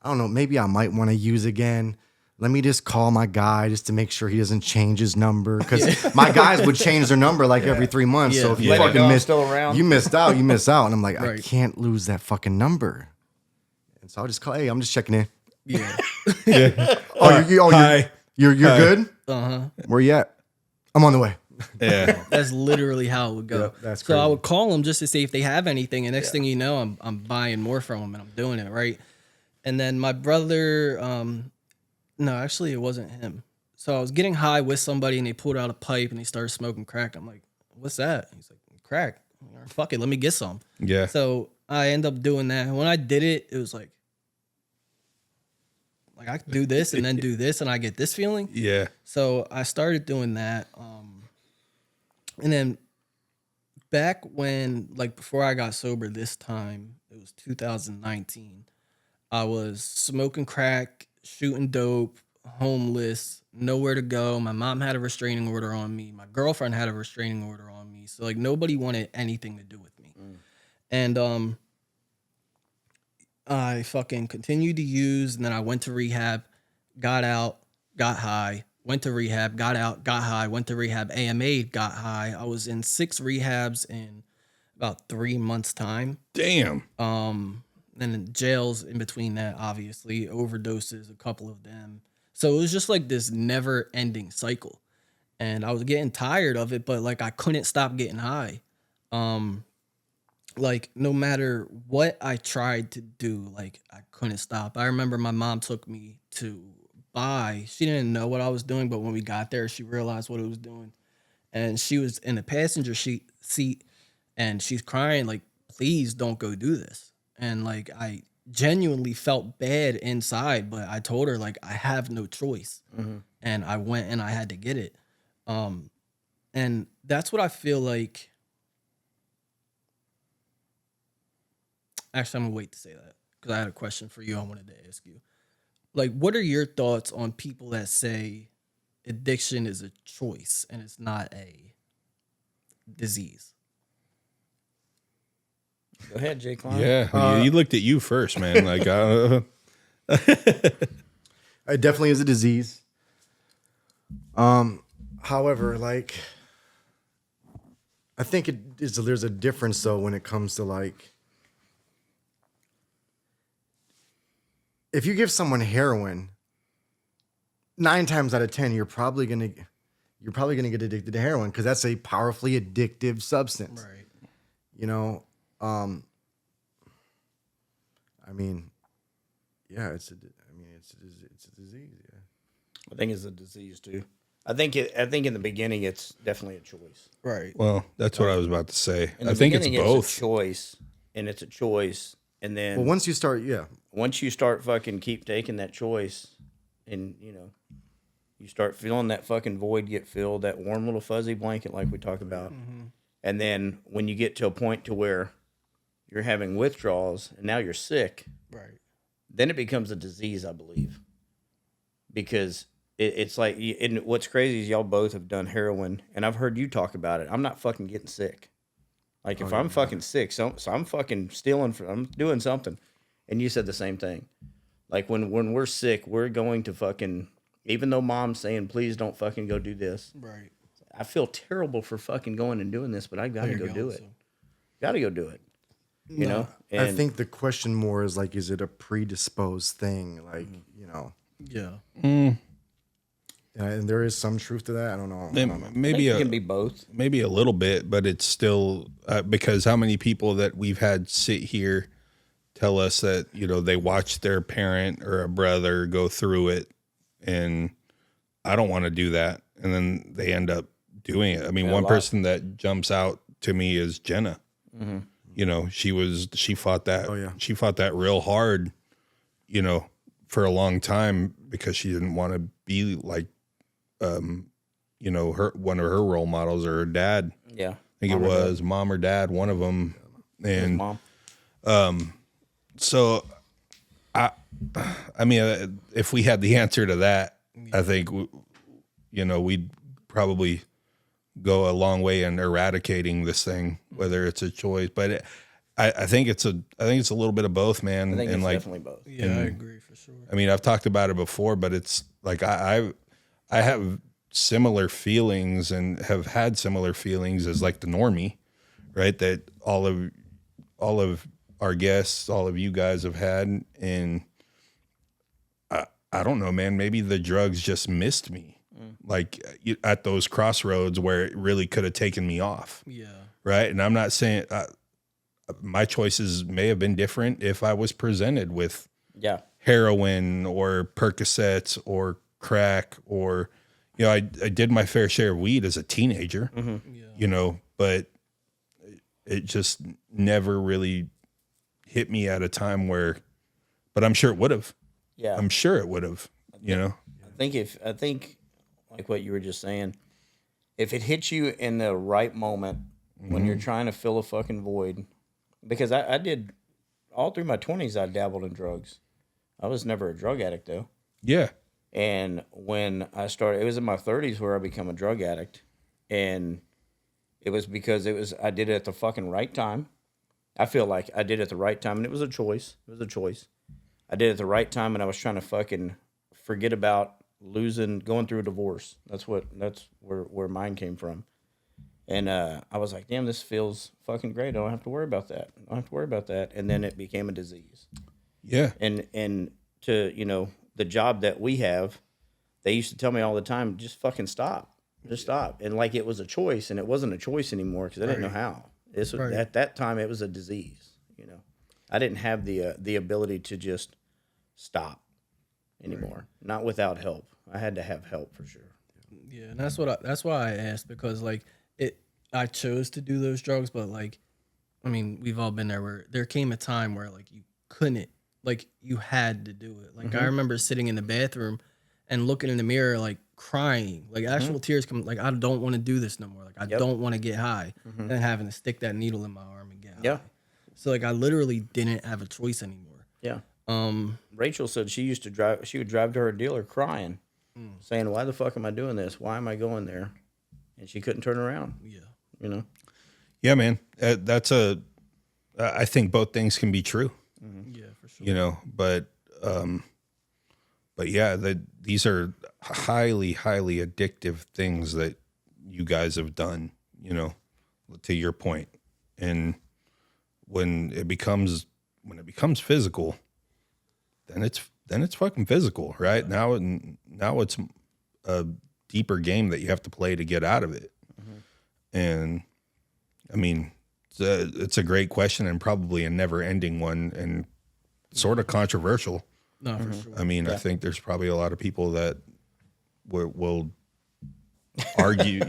I don't know, maybe I might want to use again. Let me just call my guy just to make sure he doesn't change his number, because my guys would change their number like every 3 months. So Yeah. if you Let it fucking go, I'm missed, still around. you missed out. You miss out, and I'm like, I Right. can't lose that fucking number. And so I'll just call. Hey, I'm just checking in. Yeah. Hi. You're good. Uh-huh. Where you at? I'm on the way. Yeah. That's literally how it would go. Yep, that's so I crazy. would call them just to see if they have anything, and next thing you know, I'm buying more from them, and I'm doing it right. And then my brother, no, actually it wasn't him. So I was getting high with somebody, and they pulled out a pipe and they started smoking crack. I'm like, "What's that?" He's like, "Crack." I'm like, fuck it, let me get some. Yeah. So I end up doing that. And when I did it, it was like I could do this and then do this, and I get this feeling. Yeah. So I started doing that. And then back when, like before I got sober this time, it was 2019, I was smoking crack, shooting dope, homeless, nowhere to go. My mom had a restraining order on me. My girlfriend had a restraining order on me. So like nobody wanted anything to do with me. And I fucking continued to use, and then I went to rehab, got out, got high, went to rehab, got out, got high, went to rehab, AMA, got high. I was in 6 rehabs in about 3 months' time. Damn. And in jails in between that, obviously, overdoses, a couple of them. So it was just like this never ending cycle. And I was getting tired of it, but like I couldn't stop getting high. Like no matter what I tried to do, like I couldn't stop. I remember my mom took me to buy. She didn't know what I was doing, but when we got there, she realized what it was doing. And she was in the passenger seat and she's crying like, please don't go do this. And like I genuinely felt bad inside, but I told her like I have no choice. And I went and I had to get it. And that's what I feel like. Actually, I'm gonna wait to say that because I had a question for you I wanted to ask you. Like, what are your thoughts on people that say addiction is a choice and it's not a disease? Go ahead, Jake. Yeah. You looked at you first, man. Like, It definitely is a disease. However, like, I think there's a difference though when it comes to like, if you give someone heroin, 9 times out of 10, you're probably gonna get addicted to heroin because that's a powerfully addictive substance. Right. You know, I mean, yeah, it's a disease. Yeah. I think it's a disease too. I think in the beginning it's definitely a choice. Right. well, that's what I was about to say. In the I think it's beginning, both. It's a choice, and it's a choice, and then Well, once you start, once you start fucking keep taking that choice, and you know, you start feeling that fucking void get filled, that warm little fuzzy blanket like we talk about, and then when you get to a point to where you're having withdrawals and now you're sick, Right. then it becomes a disease, I believe, because it's like, and what's crazy is y'all both have done heroin, and I've heard you talk about it. I'm not fucking getting sick. Like if I'm fucking sick, so I'm fucking stealing, I'm doing something. And you said the same thing. Like when we're sick, we're going to fucking, even though mom's saying, please don't fucking go do this. Right. I feel terrible for fucking going and doing this, but I got to go do it. Got to go do it. You know? And I think the question more is like, is it a predisposed thing? Like, you know, Yeah. and there is some truth to that. I don't know. Maybe it can be both. maybe a little bit, but it's still because how many people that we've had sit here tell us that, you know, they watched their parent or a brother go through it and I don't want to do that. And then they end up doing it. I mean, one person that jumps out to me is Jenna. You know, she fought that. Oh, yeah. She fought that real hard, you know, for a long time because she didn't want to be like, you know, one of her role models or her dad. Yeah. I think it was mom or dad, one of them. And, Mom. So, I mean, if we had the answer to that, I think, we'd probably go a long way in eradicating this thing, whether it's a choice. But I think it's a little bit of both, man. I think and it's like, definitely both. Yeah, I agree for sure. I mean, I've talked about it before, but it's like I have similar feelings and have had similar feelings as like the normie, right? That all of our guests, all of you guys have had, and I don't know, man. Maybe the drugs just missed me, like at those crossroads where it really could have taken me off. Yeah. Right. And I'm not saying my choices may have been different if I was presented with heroin or Percocets or crack or, I did my fair share of weed as a teenager, but it just never really hit me at a time but I'm sure it would have. Yeah. I'm sure it would have, I think like what you were just saying, if it hits you in the right moment when you're trying to fill a fucking void, because I did all through my 20s, I dabbled in drugs. I was never a drug addict though. Yeah. And when I started, it was in my 30s where I became a drug addict, and it was because I did it at the fucking right time. I feel like I did it at the right time, and it was a choice. I did it at the right time, and I was trying to fucking forget about going through a divorce. That's where mine came from. And I was like, damn, this feels fucking great. I don't have to worry about that. And then it became a disease. Yeah. And to, the job that we have, they used to tell me all the time, just fucking stop. Just stop. And like it was a choice, and it wasn't a choice anymore because I didn't know how. At that time, it was a disease. I didn't have the ability to just stop anymore. Not without help. I had to have help for sure. Yeah, and that's why I asked, because like I chose to do those drugs, but like, I mean, we've all been there where there came a time where like you couldn't, like you had to do it. Like I remember sitting in the bathroom and looking in the mirror, like crying, like actual tears come, like I don't want to do this no more. Like I don't want to get high, and then having to stick that needle in my arm and get high. Yeah. So like I literally didn't have a choice anymore. Yeah. Rachel said she would drive to her dealer crying, saying, why the fuck am I doing this? Why am I going there? And she couldn't turn around. Yeah. Yeah, man. I think both things can be true. Yeah, for sure. But yeah, these are highly, highly addictive things that you guys have done, to your point. And when it becomes physical, then it's fucking physical, right? Now it's a deeper game that you have to play to get out of it. And I mean, it's a great question and probably a never ending one and sort of controversial. No, for sure. I mean, I think there's probably a lot of people that will argue,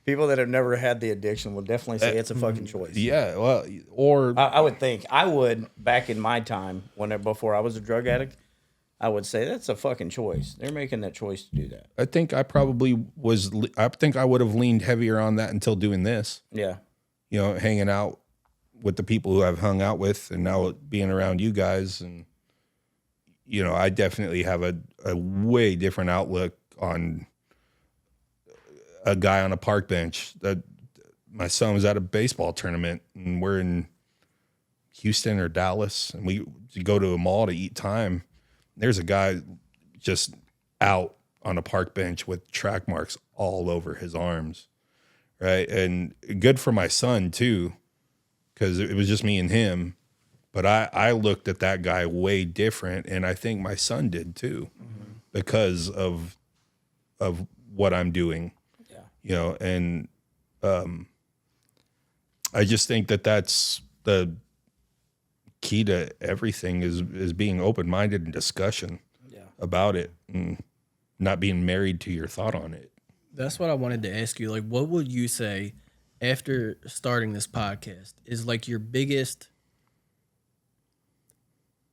People that have never had the addiction will definitely say it's a fucking choice. Yeah, well, or I would think back in my time before I was a drug addict, I would say that's a fucking choice. They're making that choice to do that. I think I would have leaned heavier on that until doing this. Yeah. Hanging out with the people who I've hung out with and now being around you guys. And, I definitely have a way different outlook on a guy on a park bench. That my son was at a baseball tournament and we're in Houston or Dallas and we go to a mall to eat time. There's a guy just out on a park bench with track marks all over his arms, right? And good for my son too, because it was just me and him. But I looked at that guy way different, and I think my son did too, because of what I'm doing. Yeah. And I just think that's the key to everything is being open-minded and discussion about it and not being married to your thought on it. That's what I wanted to ask you. Like, what would you say after starting this podcast is like your biggest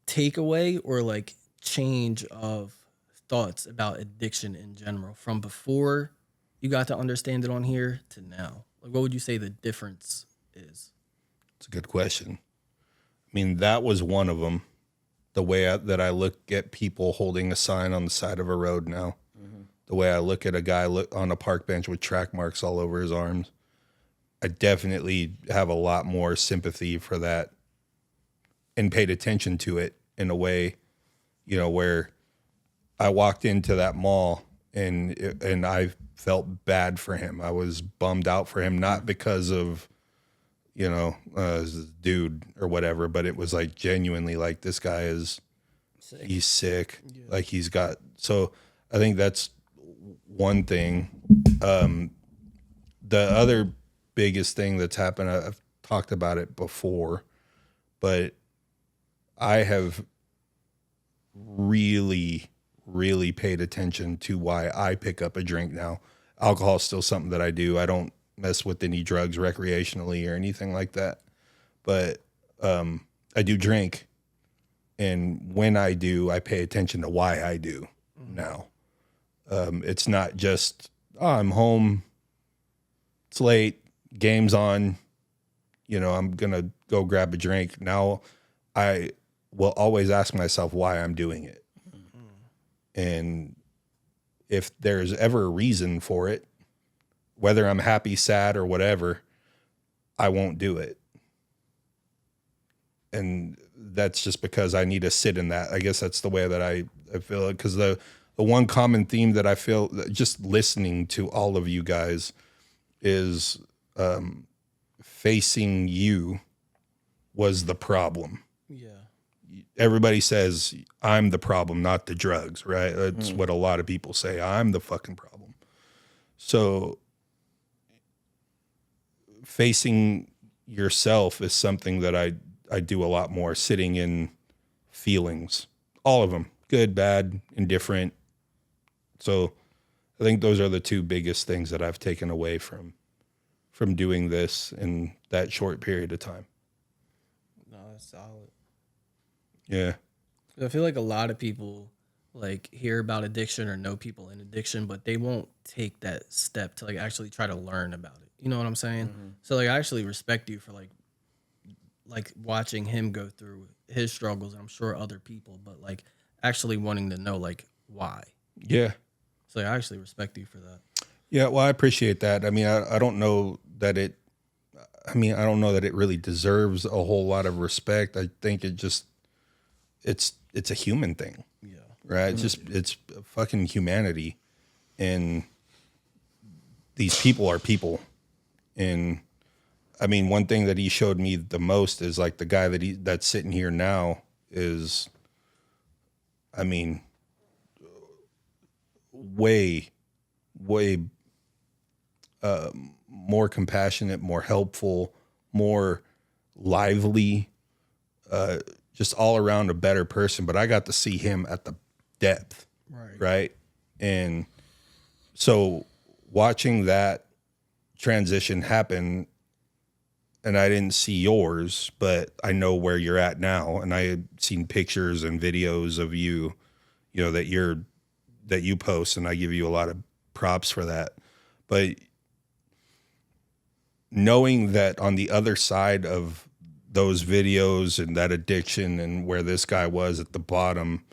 takeaway or like change of thoughts about addiction in general from before you got to understand it on here to now? Like, what would you say the difference is? It's a good question. I mean, that was one of them. The way that I look at people holding a sign on the side of a road now, the way I look at a guy on a park bench with track marks all over his arms, I definitely have a lot more sympathy for that and paid attention to it in a way, where I walked into that mall and I felt bad for him. I was bummed out for him, not because of, dude or whatever, but it was like genuinely like this guy is, he's sick. Yeah. Like he's got, so I think that's one thing. The other biggest thing that's happened, I've talked about it before, but I have really, really paid attention to why I pick up a drink now. Alcohol is still something that I do. I don't mess with any drugs recreationally or anything like that. But I do drink. And when I do, I pay attention to why I do now. It's not just, I'm home, it's late, game's on, I'm going to go grab a drink. Now I will always ask myself why I'm doing it. And if there's ever a reason for it, whether I'm happy, sad, or whatever, I won't do it. And that's just because I need to sit in that. I guess that's the way that I feel it. Because the one common theme that I feel just listening to all of you guys is facing you was the problem. Yeah. Everybody says I'm the problem, not the drugs, right? That's what a lot of people say. I'm the fucking problem. So facing yourself is something that I do a lot more, sitting in feelings, all of them, good, bad, indifferent. So I think those are the two biggest things that I've taken away from doing this in that short period of time. No, that's solid. Yeah. I feel like a lot of people like hear about addiction or know people in addiction, but they won't take that step to like actually try to learn about it. You know what I'm saying? So like I actually respect you for like watching him go through his struggles, and I'm sure other people, but like actually wanting to know like why. Yeah. So I actually respect you for that. Yeah, well, I appreciate that. I mean, I don't know that it really deserves a whole lot of respect. I think it's a human thing. Yeah. Right? It's fucking humanity. And these people are people. And I mean, one thing that he showed me the most is like the guy that's sitting here now is, I mean, way more compassionate, more helpful, more lively, just all around a better person. But I got to see him at the depth, right? And so watching that transition happen, and I didn't see yours, but I know where you're at now, and I had seen pictures and videos of you, that you post, and I give you a lot of props for that. But knowing that on the other side of those videos and that addiction and where this guy was at the bottom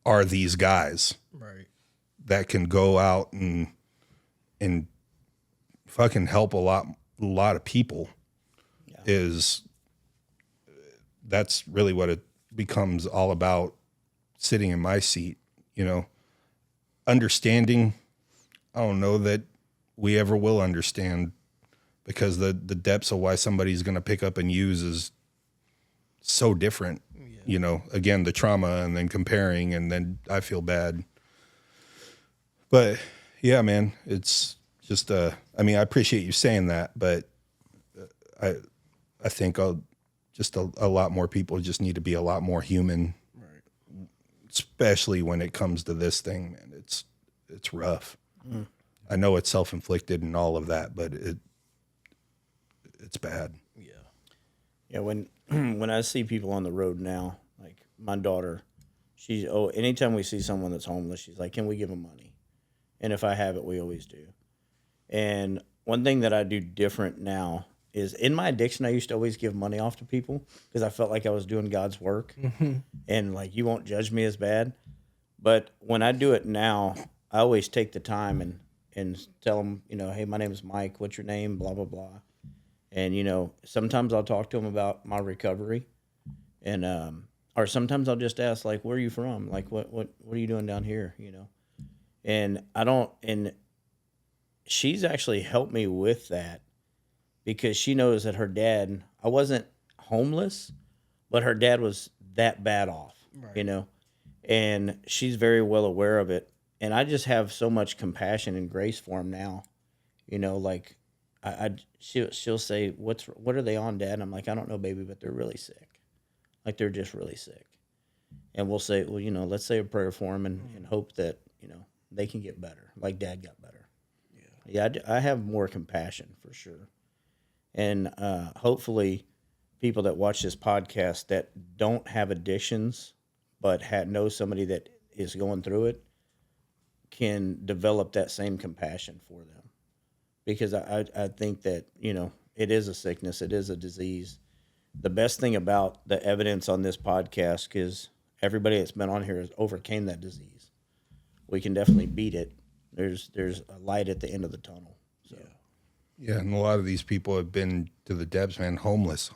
are these guys that can go out and fucking help a lot of people. That's really what it becomes all about, sitting in my seat, understanding. I don't know that we ever will understand, because the depths of why somebody's going to pick up and use is so different. Again, the trauma, and then comparing, and then I feel bad. But yeah, man, it's just, I mean, I appreciate you saying that, but I think just a lot more people just need to be a lot more human, especially when it comes to this thing, man. It's rough. I know it's self-inflicted and all of that, but it's bad. Yeah. When I see people on the road now, like my daughter, anytime we see someone that's homeless, she's like, "Can we give them money?" And if I have it, we always do. And one thing that I do different now is in my addiction, I used to always give money off to people because I felt like I was doing God's work, and like you won't judge me as bad. But when I do it now, I always take the time and tell them, you know, hey, my name is Mike. What's your name? Blah blah blah. And you know, sometimes I'll talk to them about my recovery, and or sometimes I'll just ask, like, where are you from? Like, what are you doing down here? You know, and I don't and she's actually helped me with that because she knows that her dad, I wasn't homeless, but her dad was that bad off, you know, and she's very well aware of it. And I just have so much compassion and grace for him now, you know, like she'll say, what are they on, Dad? And I'm like, I don't know, baby, but they're really sick. Like they're just really sick. And we'll say, well, you know, let's say a prayer for them and hope that, you know, they can get better, like Dad got better. Yeah, I have more compassion for sure. And hopefully people that watch this podcast that don't have addictions but know somebody that is going through it can develop that same compassion for them. Because I think that, you know, it is a sickness. It is a disease. The best thing about the evidence on this podcast is everybody that's been on here has overcame that disease. We can definitely beat it. There's a light at the end of the tunnel. So. Yeah, and a lot of these people have been to the depths, man. Homeless.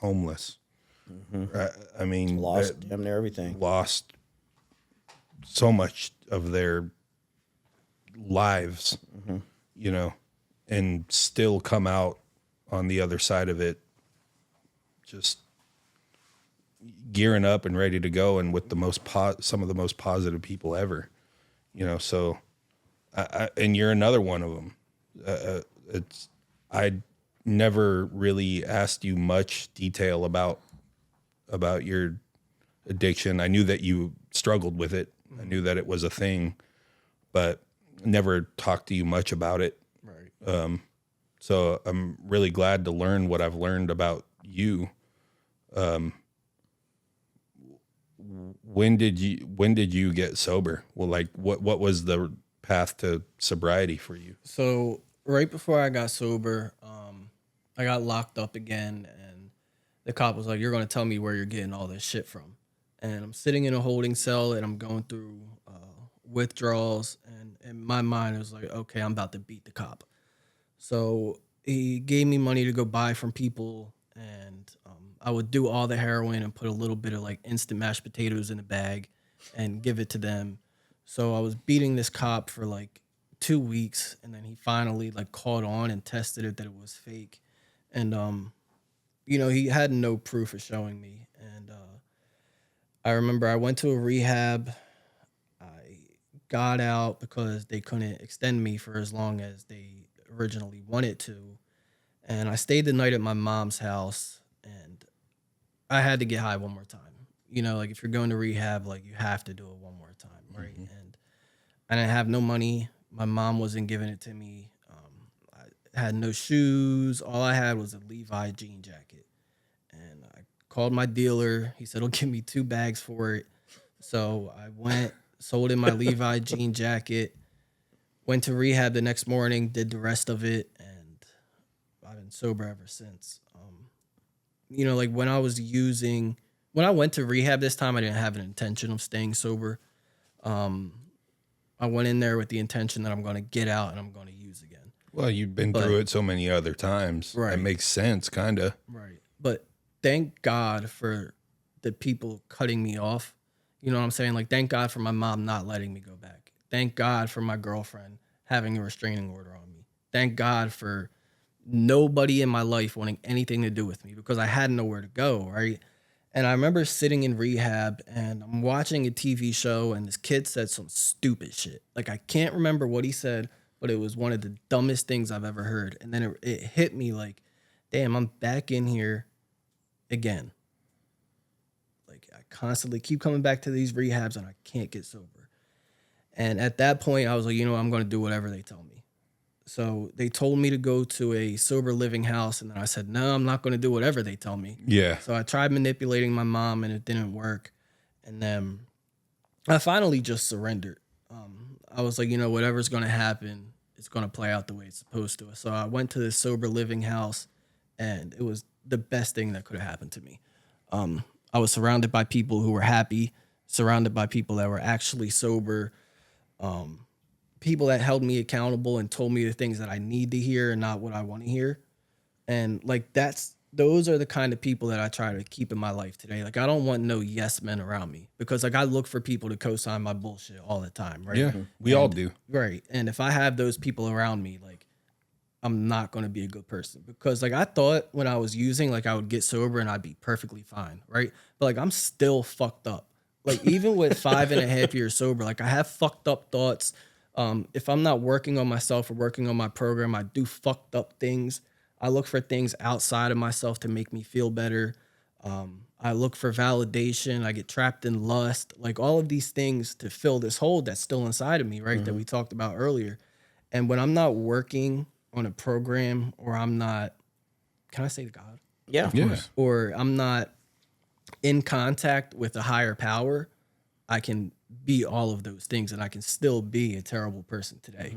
I mean, Lost damn near everything. Lost so much of their lives, you know, and still come out on the other side of it, just gearing up and ready to go, and with the most some of the most positive people ever, you know. So. And you're another one of them. I never really asked you much detail about your addiction. I knew that you struggled with it. I knew that it was a thing, but never talked to you much about it. Right. So I'm really glad to learn what I've learned about you. When did you get sober? Well, like what was the path to sobriety for you? So right before I got sober, I got locked up again, and the cop was like, "You're going to tell me where you're getting all this shit from." And I'm sitting in a holding cell, and I'm going through withdrawals, and in my mind, it was like, okay, I'm about to beat the cop. So he gave me money to go buy from people, and I would do all the heroin and put a little bit of like instant mashed potatoes in a bag and give it to them. So I was beating this cop for like 2 weeks, and then he finally like caught on and tested it that it was fake. And, you know, he had no proof of showing me. And I remember I went to a rehab. I got out because they couldn't extend me for as long as they originally wanted to. And I stayed the night at my mom's house, and I had to get high one more time. You know, like if you're going to rehab, like you have to do it one more time, right? Mm-hmm. And I didn't have no money. My mom wasn't giving it to me. I had no shoes. All I had was a Levi jean jacket. And I called my dealer. He said he'll give me 2 bags for it. So I went, sold him my Levi jean jacket, went to rehab the next morning, did the rest of it, and I've been sober ever since. You know, like when I went to rehab this time, I didn't have an intention of staying sober. I went in there with the intention that I'm going to get out and I'm going to use again. Well, you've been through it so many other times. Right. It makes sense, kind of. Right. But thank God for the people cutting me off. You know what I'm saying? Like, thank God for my mom not letting me go back. Thank God for my girlfriend having a restraining order on me. Thank God for nobody in my life wanting anything to do with me because I had nowhere to go, right? And I remember sitting in rehab and I'm watching a TV show and this kid said some stupid shit. Like, I can't remember what he said, but it was one of the dumbest things I've ever heard. And then it hit me like, damn, I'm back in here again. Like, I constantly keep coming back to these rehabs and I can't get sober. And at that point, I was like, you know, I'm going to do whatever they tell me. So they told me to go to a sober living house. And then I said, no, I'm not going to do whatever they tell me. Yeah. So I tried manipulating my mom and it didn't work. And then I finally just surrendered. I was like, you know, whatever's going to happen, it's going to play out the way it's supposed to. So I went to this sober living house and it was the best thing that could have happened to me. I was surrounded by people who were happy, surrounded by people that were actually sober, people that held me accountable and told me the things that I need to hear and not what I want to hear. And like those are the kind of people that I try to keep in my life today. Like I don't want no yes men around me because like I look for people to co-sign my bullshit all the time, right? Yeah, we all do. Right. And if I have those people around me, like I'm not going to be a good person because like I thought when I was using, like I would get sober and I'd be perfectly fine, right? But like I'm still fucked up. Like even with 5.5 years sober, like I have fucked up thoughts. If I'm not working on myself or working on my program, I do fucked up things. I look for things outside of myself to make me feel better. I look for validation. I get trapped in lust, like all of these things to fill this hole that's still inside of me, right? That we talked about earlier. And when I'm not working on a program or I'm not, can I say to God? Yeah, of Yeah. course. Or I'm not in contact with a higher power, I can be all of those things and I can still be a terrible person today.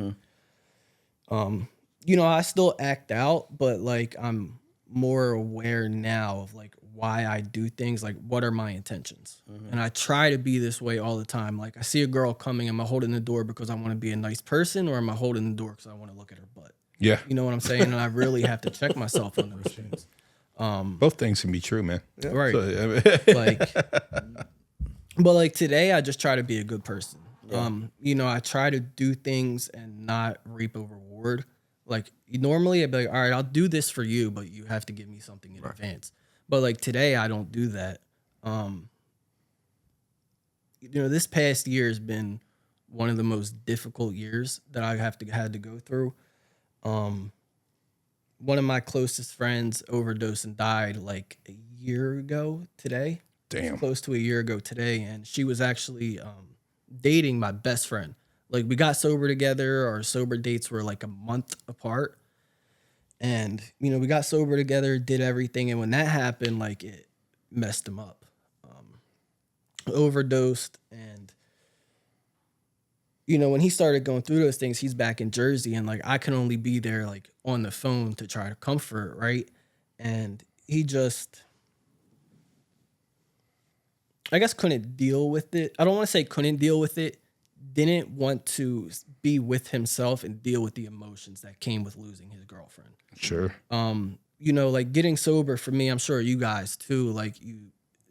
You know, I still act out, but like I'm more aware now of like why I do things, like what are my intentions. And I try to be this way all the time. Like I see a girl coming, am I holding the door because I want to be a nice person or am I holding the door because I want to look at her butt? Yeah. You know what I'm saying? And I really have to check myself on those things. Both things can be true, man. Right. So, Like, but like today I just try to be a good person. You know, I try to do things and not reap a reward. Like normally I'd be like, all right, I'll do this for you, but you have to give me something in advance. But like today I don't do that. You know, this past year has been one of the most difficult years that I had to go through. One of my closest friends overdosed and died like a year ago today. Damn. Close to a year ago today. And she was actually dating my best friend. Like we got sober together. Our sober dates were like a month apart. And, you know, we got sober together, did everything. And when that happened, like it messed him up. Overdosed. And, you know, when he started going through those things, he's back in Jersey. And like I can only be there like on the phone to try to comfort, right? And he just, I guess, couldn't deal with it. I don't want to say couldn't deal with it. Didn't want to be with himself and deal with the emotions that came with losing his girlfriend. Sure. You know, like getting sober for me, I'm sure you guys too, like you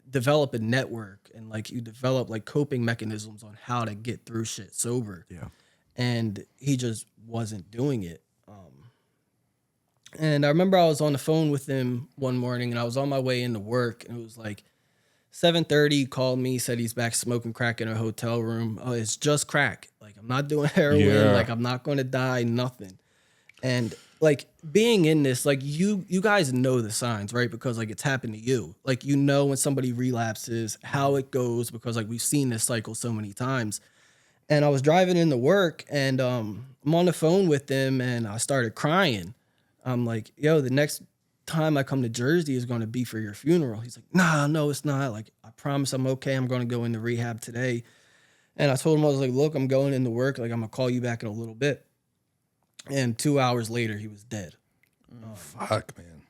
develop a network and like you develop like coping mechanisms on how to get through shit sober. Yeah. And he just wasn't doing it. And I remember I was on the phone with him one morning and I was on my way into work and it was like 7:30, he called me, said he's back smoking crack in a hotel room. Oh, it's just crack. Like, I'm not doing heroin. Yeah. Like, I'm not going to die, nothing. And, like, being in this, like, you guys know the signs, right? Because, like, it's happened to you. Like, you know when somebody relapses, how it goes, because, like, we've seen this cycle so many times. And I was driving into work, and I'm on the phone with him, and I started crying. I'm like, yo, the next time I come to Jersey is going to be for your funeral. He's like, nah, no, it's not. Like, I promise I'm okay. I'm going to go into rehab today. And I told him, I was like, look, I'm going into work. Like, I'm going to call you back in a little bit. And 2 hours later, he was dead. Fuck, man.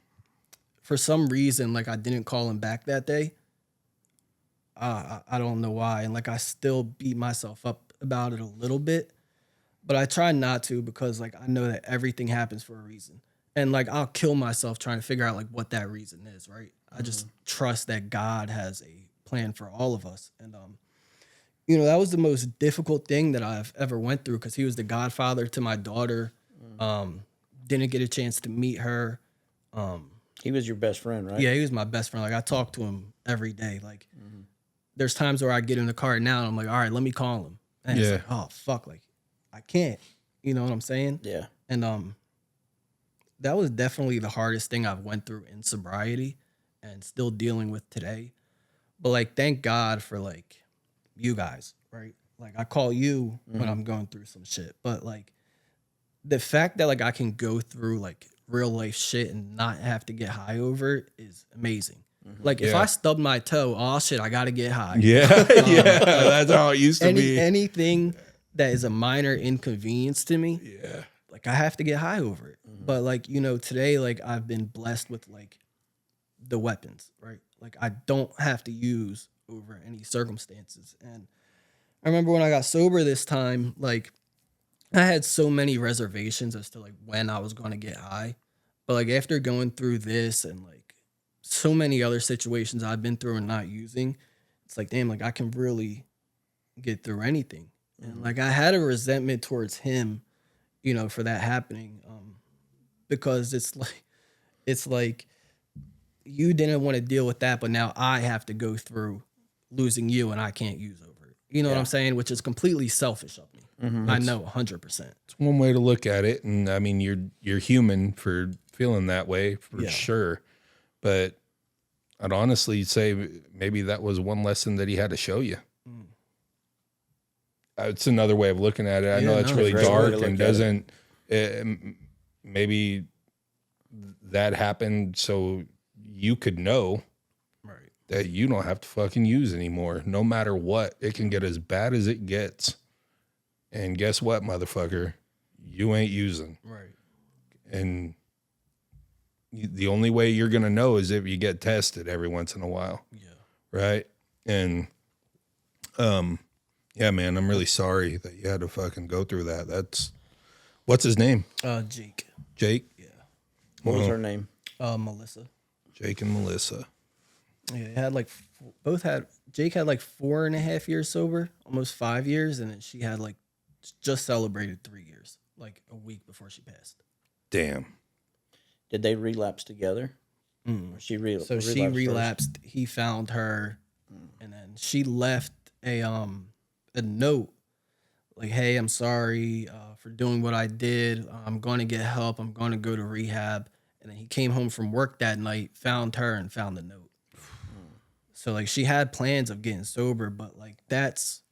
For some reason, like, I didn't call him back that day. I don't know why. And, like, I still beat myself up about it a little bit. But I try not to because, like, I know that everything happens for a reason. And, like, I'll kill myself trying to figure out, like, what that reason is, right? I just trust that God has a plan for all of us. And, you know, that was the most difficult thing that I've ever went through because he was the godfather to my daughter. Didn't get a chance to meet her. He was your best friend, right? Yeah, he was my best friend. Like, I talk to him every day. Like, there's times where I get in the car now and I'm like, all right, let me call him. And it's like, oh, fuck, like, I can't. You know what I'm saying? Yeah. And, that was definitely the hardest thing I've went through in sobriety and still dealing with today. But like, thank God for like you guys, right? Like I call you when I'm going through some shit, but like the fact that like I can go through like real life shit and not have to get high over it is amazing. Like if I stub my toe, oh shit, I got to get high. Yeah. Yeah. That's how it used to be. Anything that is a minor inconvenience to me. Yeah. Like like I have to get high over it. But like, you know, today, like I've been blessed with like the weapons, right? Like I don't have to use over any circumstances. And I remember when I got sober this time, like I had so many reservations as to like when I was going to get high. But like after going through this and like so many other situations I've been through and not using, it's like, damn, like I can really get through anything. And like I had a resentment towards him, you know, for that happening. Because it's like you didn't want to deal with that, but now I have to go through losing you and I can't use over it. You know what I'm saying? Which is completely selfish of me. I know 100%. It's one way to look at it, and I mean you're human for feeling that way for sure. But I'd honestly say maybe that was one lesson that he had to show you. It's another way of looking at it. I know it's really dark and doesn't. Maybe that happened so you could know that you don't have to fucking use anymore. No matter what, it can get as bad as it gets. And guess what, motherfucker? You ain't using. Right. And the only way you're going to know is if you get tested every once in a while. Yeah. Right? And, yeah, man, I'm really sorry that you had to fucking go through that. What's his name? Jake. Jake? Yeah. What was her name? Melissa. Jake and Melissa. Yeah, they had like Jake had like 4.5 years sober, almost 5 years, and then she had like just celebrated 3 years, like a week before she passed. Damn. Did they relapse together? Mm. Or she She relapsed. He found her, and then she left a note like, "Hey, I'm sorry for doing what I did. I'm going to get help. I'm going to go to rehab." And then he came home from work that night, found her, and found the note. So like she had plans of getting sober, but like that's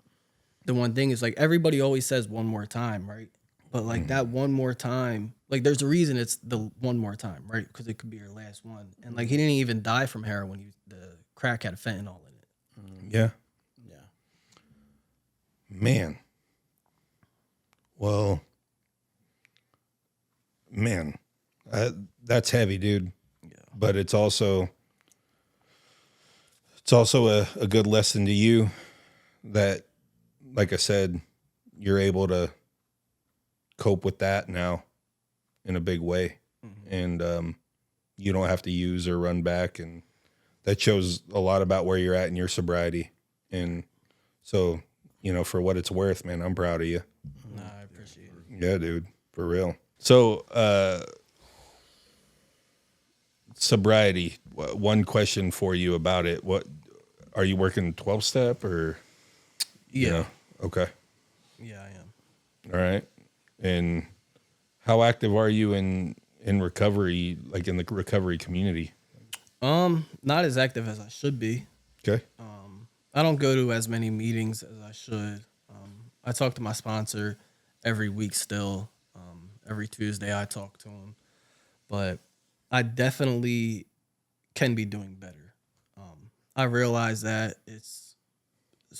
the one thing is like everybody always says one more time, right? But like that one more time, like there's a reason it's the one more time, right? Because it could be your last one. And like he didn't even die from heroin. The crack had fentanyl in it. Yeah. Yeah. Man. Well, man, that's heavy, dude. Yeah. But it's also a good lesson to you that, like I said, you're able to cope with that now in a big way. And you don't have to use or run back. And that shows a lot about where you're at in your sobriety. And so, you know, for what it's worth, man, I'm proud of you. Nah, I appreciate it. Yeah, dude, for real. So, sobriety. One question for you about it. What are you working 12-step or? Yeah. You know? Okay. Yeah, I am. All right. And how active are you in recovery, like in the recovery community? Not as active as I should be. Okay. I don't go to as many meetings as I should. I talk to my sponsor every week still. Every Tuesday I talk to him. But I definitely can be doing better. I realize that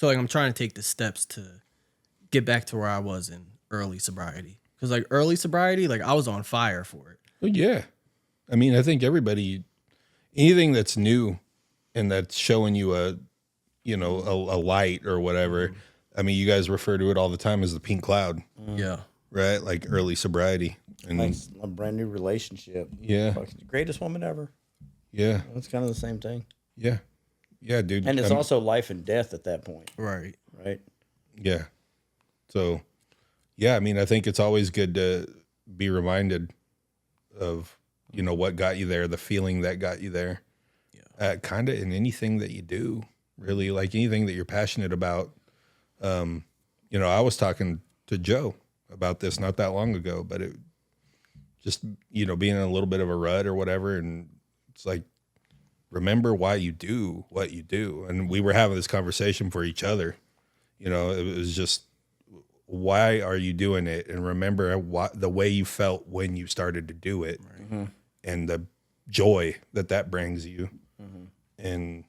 I'm trying to take the steps to get back to where I was in early sobriety. Because like early sobriety, like I was on fire for it. Well, yeah. I mean, I think anything that's new and that's showing you a light or whatever. I mean, you guys refer to it all the time as the pink cloud. Yeah. Right? Like early sobriety. And Like a brand new relationship. yeah. Fucking the greatest woman ever. Yeah. It's kind of the same thing. Yeah. Yeah, dude. And it's also life and death at that point. Right. Right? Yeah. So, yeah, I mean, I think it's always good to be reminded of, you know, what got you there, the feeling that got you there. Yeah. Kind of in anything that you do, really, like anything that you're passionate about. You know, I was talking to Joe about this not that long ago, but it just, you know, being in a little bit of a rut or whatever. And it's like, remember why you do what you do. And we were having this conversation for each other. You know, it was just, why are you doing it? And remember the way you felt when you started to do it, right. And the joy that brings you. And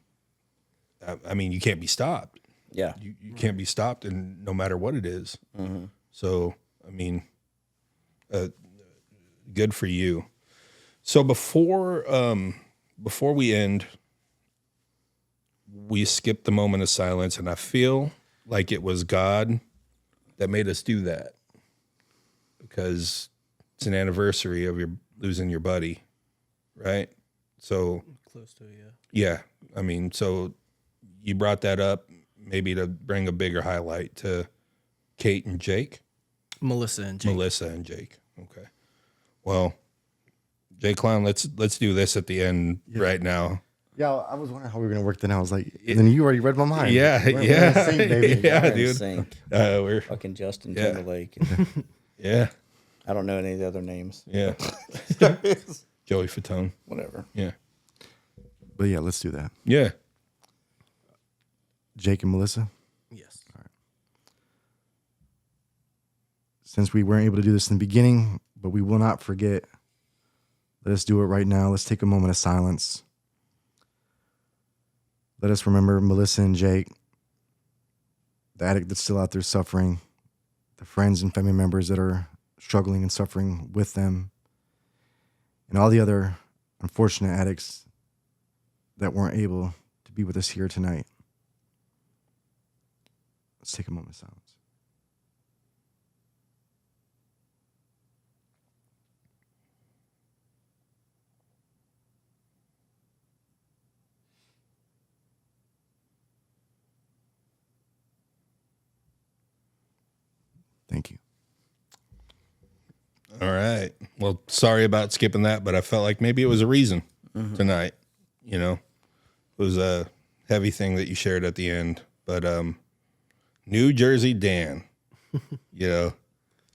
I mean, you can't be stopped. Yeah. You can't be stopped, and no matter what it is. So, I mean, Good for you. So before we end, we skipped the moment of silence, and I feel like it was God that made us do that because it's an anniversary of your losing your buddy, right? So Close to it, yeah, I mean, so you brought that up maybe to bring a bigger highlight to Kate and Jake. Melissa and Jake. Melissa and Jake. Okay. Well, Jay Clown, let's do this at the end right now. Yeah, I was wondering how we were gonna work that out. I was like, then you already read my mind. Yeah, We're yeah, in sync, baby. yeah, We're in dude. sync. We're Fucking Justin Yeah. Timberlake. yeah, I don't know any of the other names. yeah. Joey Fatone. Whatever. Yeah, But yeah, let's do that. yeah. Jake and Melissa. Yes. Since we weren't able to do this in the beginning, but we will not forget. Let us do it right now. Let's take a moment of silence. Let us remember Melissa and Jake, the addict that's still out there suffering, the friends and family members that are struggling and suffering with them, and all the other unfortunate addicts that weren't able to be with us here tonight. Let's take a moment of silence. Thank you. All right. Well, sorry about skipping that, but I felt like maybe it was a reason tonight. You know, it was a heavy thing that you shared at the end. But New Jersey Dan, you know,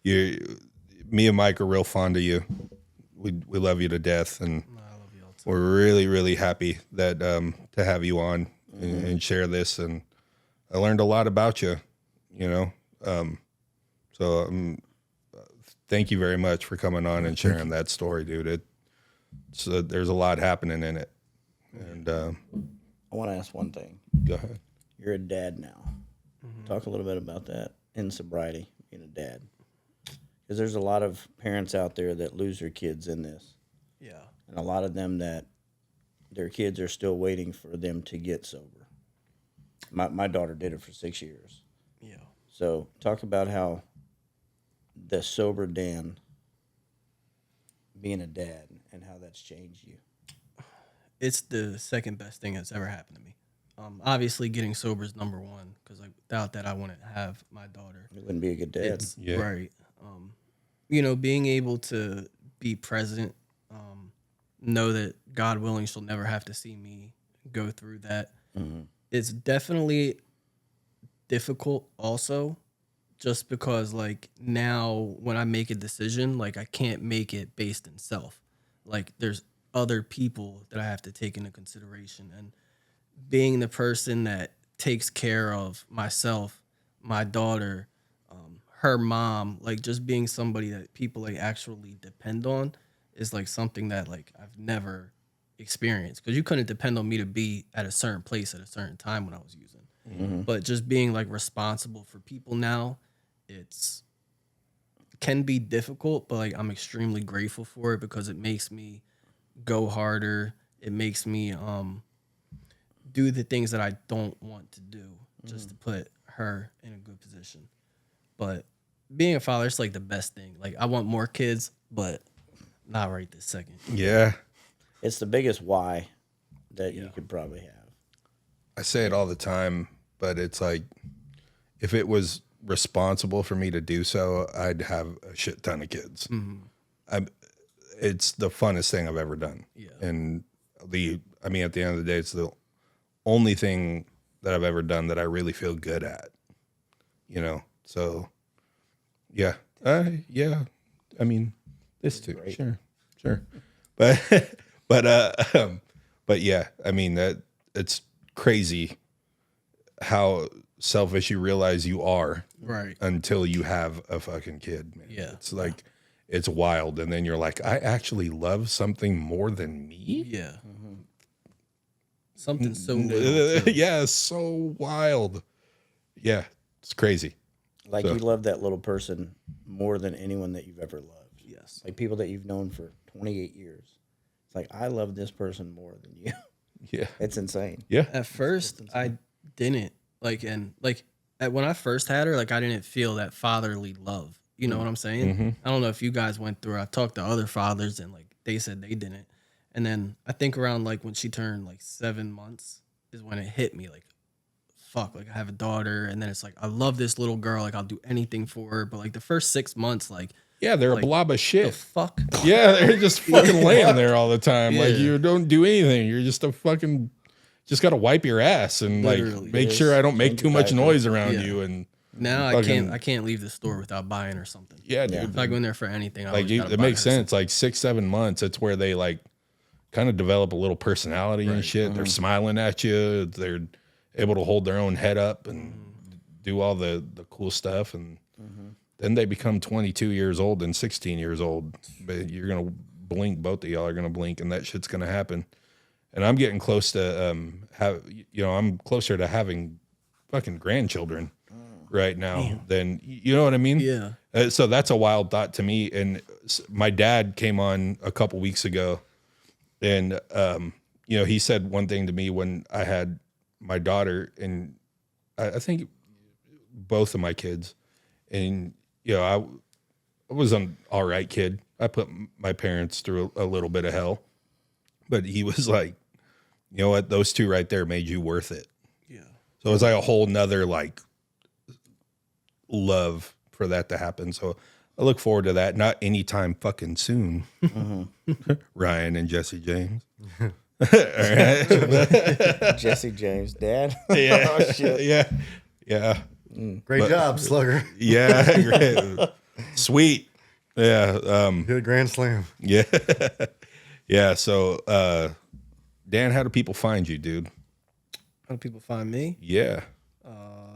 me and Mike are real fond of you. We love you to death, and I love you all too. we're really, really happy that to have you on and share this. And I learned a lot about you, you know. So thank you very much for coming on and sharing that story, dude. There's a lot happening in it. And I want to ask one thing. go ahead. You're a dad now. Talk a little bit about that in sobriety, being a dad. Because there's a lot of parents out there that lose their kids in this. Yeah. And a lot of them that their kids are still waiting for them to get sober. My daughter did it for 6 years. Yeah. So talk about how the sober Dan being a dad and how that's changed you. It's the second best thing that's ever happened to me. Obviously, getting sober is number one because without that, I wouldn't have my daughter. You wouldn't be a good dad. It's Yeah. right. You know, being able to be present, know that God willing, she'll never have to see me go through that. It's definitely difficult also, just because like now when I make a decision, like I can't make it based in self. Like there's other people that I have to take into consideration, and being the person that takes care of myself, my daughter, her mom, like just being somebody that people like actually depend on is like something that like I've never experienced, because you couldn't depend on me to be at a certain place at a certain time when I was using. But just being like responsible for people now, can be difficult, but like I'm extremely grateful for it because it makes me go harder. It makes me do the things that I don't want to do just to put her in a good position. But being a father, it's like the best thing. Like I want more kids, but not right this second. Yeah. It's the biggest why that you could probably have. I say it all the time, but it's like if it was responsible for me to do so, I'd have a shit ton of kids. It's the funnest thing I've ever done. Yeah. And at the end of the day, it's the only thing that I've ever done that I really feel good at, you know? So yeah. Yeah. I mean, this too. Sure. But, but yeah, I mean that it's crazy how selfish you realize you are Right. until you have a fucking kid, man. Yeah. It's like, it's wild. And then you're like, I actually love something more than me. Yeah. Something so little. too. Yeah. So wild. Yeah. It's crazy. Like you love that little person more than anyone that you've ever loved. Yes. Like people that you've known for 28 years. It's like, I love this person more than you. Yeah. It's insane. Yeah. At first, I didn't when I first had her, like I didn't feel that fatherly love. You know what I'm saying? I don't know if you guys went through. I talked to other fathers and like they said they didn't. And then I think around like when she turned like 7 months is when it hit me like, fuck, like I have a daughter. And then it's like, I love this little girl. Like I'll do anything for her. But like the first 6 months, like, Yeah, they're like, a blob of the shit. fuck? Yeah, they're just fucking laying there all the time. Like Yeah. you don't do anything. You're just just got to wipe your ass and Literally. like make sure I don't make Change too your much diaper. noise around Yeah. you. And Now fucking- I can't leave the store without buying her something. yeah, dude. If I go in there for anything, I Like always gotta it buy makes her sense. Like 6-7 months, it's where they like kind of develop a little personality and shit. They're smiling at you. They're able to hold their own head up and do all the cool stuff. And then they become 22 years old and 16 years old. But you're gonna blink. Both of y'all are gonna blink, and that shit's gonna happen. And I'm getting close to I'm closer to having fucking grandchildren right now than you know what I mean. Yeah. So that's a something thought to me. And my dad came on a couple weeks ago, and he said one thing to me when I had my daughter, and I think both of my kids, and I was an all right kid. I put my parents through a little bit of hell, but he was like, you know what, those two right there made you worth it. Yeah. So it was like a whole nother like love for that to happen. So I look forward to that. Not anytime fucking soon. Ryan and Jesse James. All right. Jesse James, Dad. Yeah. Oh, shit. Yeah. Great job, Slugger. Yeah. Great. Sweet. Yeah. Good grand slam. Yeah. Yeah. So, Dan, how do people find you, dude? How do people find me? Yeah.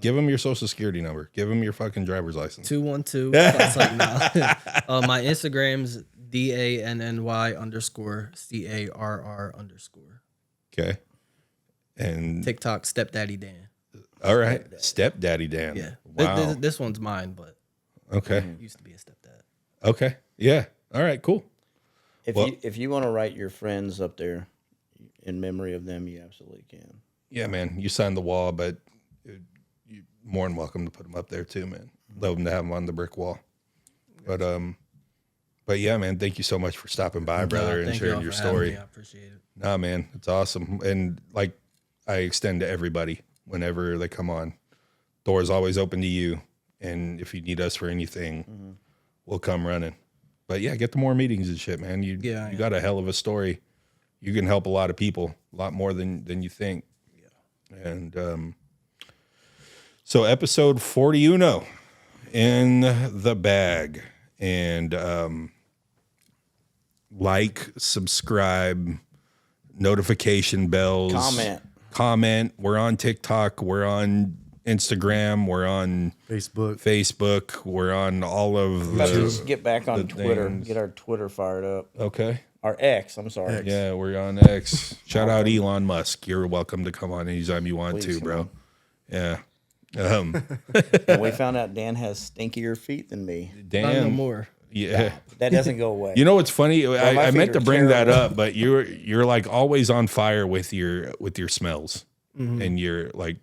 Give them your social security number. Give them your fucking driver's license. 212. That's like, nah. My Instagram's DANNY_CARR_. Okay. And TikTok, Stepdaddy Dan. all right. Stepdaddy Dan. Yeah. Wow. This one's mine, but Okay. it used to be a stepdad. Okay. Yeah. All right. Cool. If you want to write your friends up there in memory of them, you absolutely can. Yeah, man. You signed the wall, but you're more than welcome to put them up there too, man. Love them to have them on the brick wall. But yeah, man. Thank you so much for stopping by, brother, and Thank sharing y'all your for having story. me. I appreciate it. Nah, man, it's awesome. And like I extend to everybody whenever they come on, doors always open to you. And if you need us for anything, we'll come running. But yeah, get to more meetings and shit, man. You got a hell of a story. You can help a lot of people, a lot more than you think. Yeah. And so episode 41 in the bag. And like, subscribe, notification bells, comment. We're on TikTok. We're on Instagram. We're on Facebook. We're on all of Let's get back on Twitter. things. Get our Twitter fired up. Okay. Our X, I'm sorry. Yeah, we're on X. Shout out Elon Musk. You're welcome to come on anytime you want Please, to, bro. man. Yeah. And we found out Dan has stinkier feet than me. Not Dan. no more. Yeah. That doesn't go away. You know what's funny? my I feet meant to are bring that terrible. up, but you're like always on fire with your smells, and you're like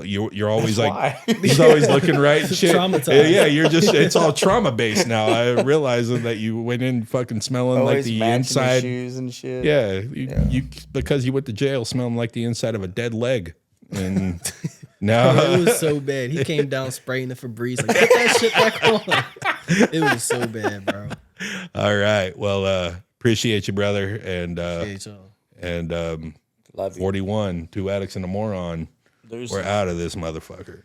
you're always That's like why. he's always looking right and shit. Traumatized. Yeah, you're just it's all trauma based now. I realizing that you went in fucking smelling like Always the matching inside. shoes and shit. Yeah, you because you went to jail smelling like the inside of a dead leg, and now It was so bad. He came down spraying the Febreze. Like, get that shit back on. It was so bad, bro. all right. Well, appreciate you, brother, and Appreciate y'all. and Love you. 41, 2 addicts and a moron. Deuces. We're out of this motherfucker.